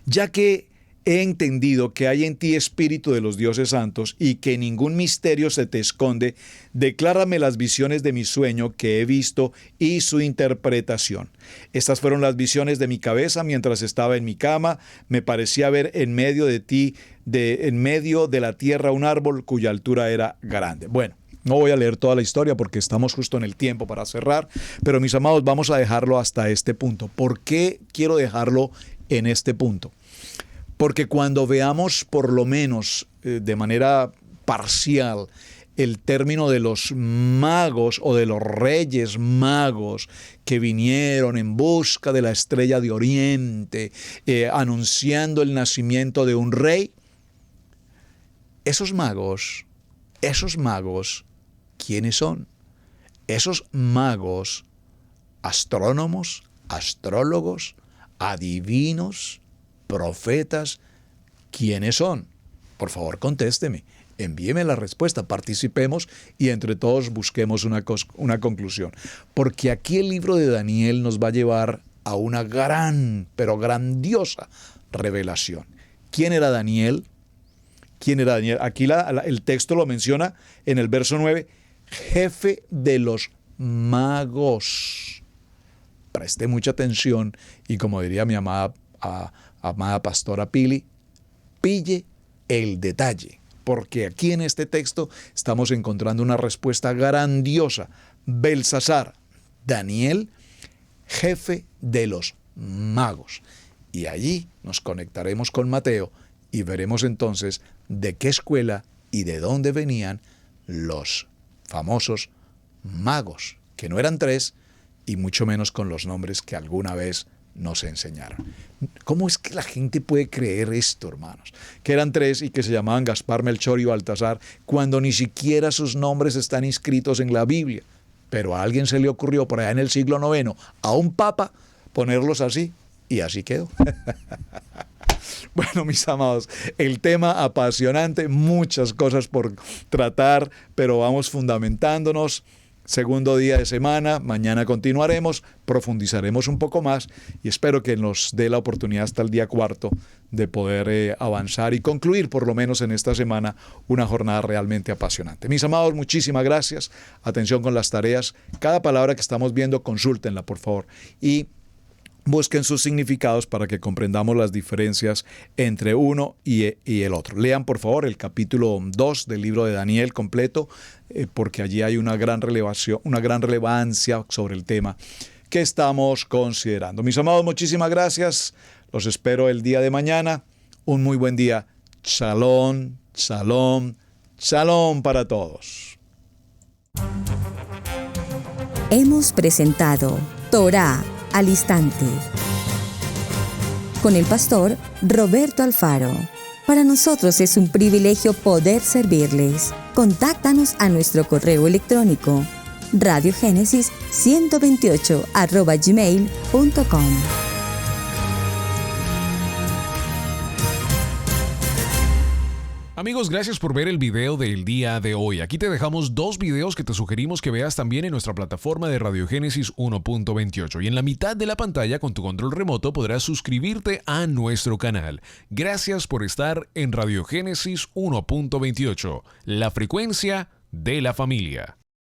Ya que he entendido que hay en ti espíritu de los dioses santos y que ningún misterio se te esconde, declárame las visiones de mi sueño que he visto y su interpretación. Estas fueron las visiones de mi cabeza mientras estaba en mi cama. Me parecía ver en medio de ti, en medio de la tierra, un árbol cuya altura era grande. Bueno, no voy a leer toda la historia porque estamos justo en el tiempo para cerrar, pero mis amados, vamos a dejarlo hasta este punto. ¿Por qué quiero dejarlo en este punto? Porque cuando veamos por lo menos de manera parcial el término de los magos o de los reyes magos que vinieron en busca de la estrella de Oriente, anunciando el nacimiento de un rey. Esos magos, ¿quiénes son? Esos magos, astrónomos, astrólogos, adivinos, profetas, ¿quiénes son? Por favor, contésteme, envíeme la respuesta, participemos y entre todos busquemos una conclusión. Porque aquí el libro de Daniel nos va a llevar a una gran, pero grandiosa revelación. ¿Quién era Daniel? ¿Quién era Daniel? Aquí el texto lo menciona en el verso 9, jefe de los magos. Preste mucha atención y como diría mi amada pastora Pili, pille el detalle, porque aquí en este texto estamos encontrando una respuesta grandiosa. Belsasar, Daniel, jefe de los magos. Y allí nos conectaremos con Mateo y veremos entonces de qué escuela y de dónde venían los famosos magos, que no eran tres, y mucho menos con los nombres que alguna vez nos enseñaron. ¿Cómo es que la gente puede creer esto, hermanos? Que eran tres y que se llamaban Gaspar, Melchor y Baltasar, cuando ni siquiera sus nombres están inscritos en la Biblia. Pero a alguien se le ocurrió por allá en el siglo IX, a un papa, ponerlos así, y así quedó. Bueno, mis amados, el tema apasionante, muchas cosas por tratar, pero vamos fundamentándonos. Segundo día de semana, mañana continuaremos, profundizaremos un poco más y espero que nos dé la oportunidad hasta el día 4 de poder avanzar y concluir por lo menos en esta semana una jornada realmente apasionante. Mis amados, muchísimas gracias. Atención con las tareas. Cada palabra que estamos viendo, consúltenla por favor y busquen sus significados para que comprendamos las diferencias entre uno y el otro. Lean, por favor, el capítulo 2 del libro de Daniel completo, porque allí hay una gran relevancia sobre el tema que estamos considerando. Mis amados, muchísimas gracias. Los espero el día de mañana. Un muy buen día. Shalom, shalom, shalom para todos. Hemos presentado Torá al Instante con el pastor Roberto Alfaro. Para nosotros es un privilegio poder servirles. Contáctanos a nuestro correo electrónico radiogenesis128@gmail.com. Amigos, gracias por ver el video del día de hoy. Aquí te dejamos 2 videos que te sugerimos que veas también en nuestra plataforma de Radiogénesis 1.28. Y en la mitad de la pantalla, con tu control remoto, podrás suscribirte a nuestro canal. Gracias por estar en Radiogénesis 1.28, la frecuencia de la familia.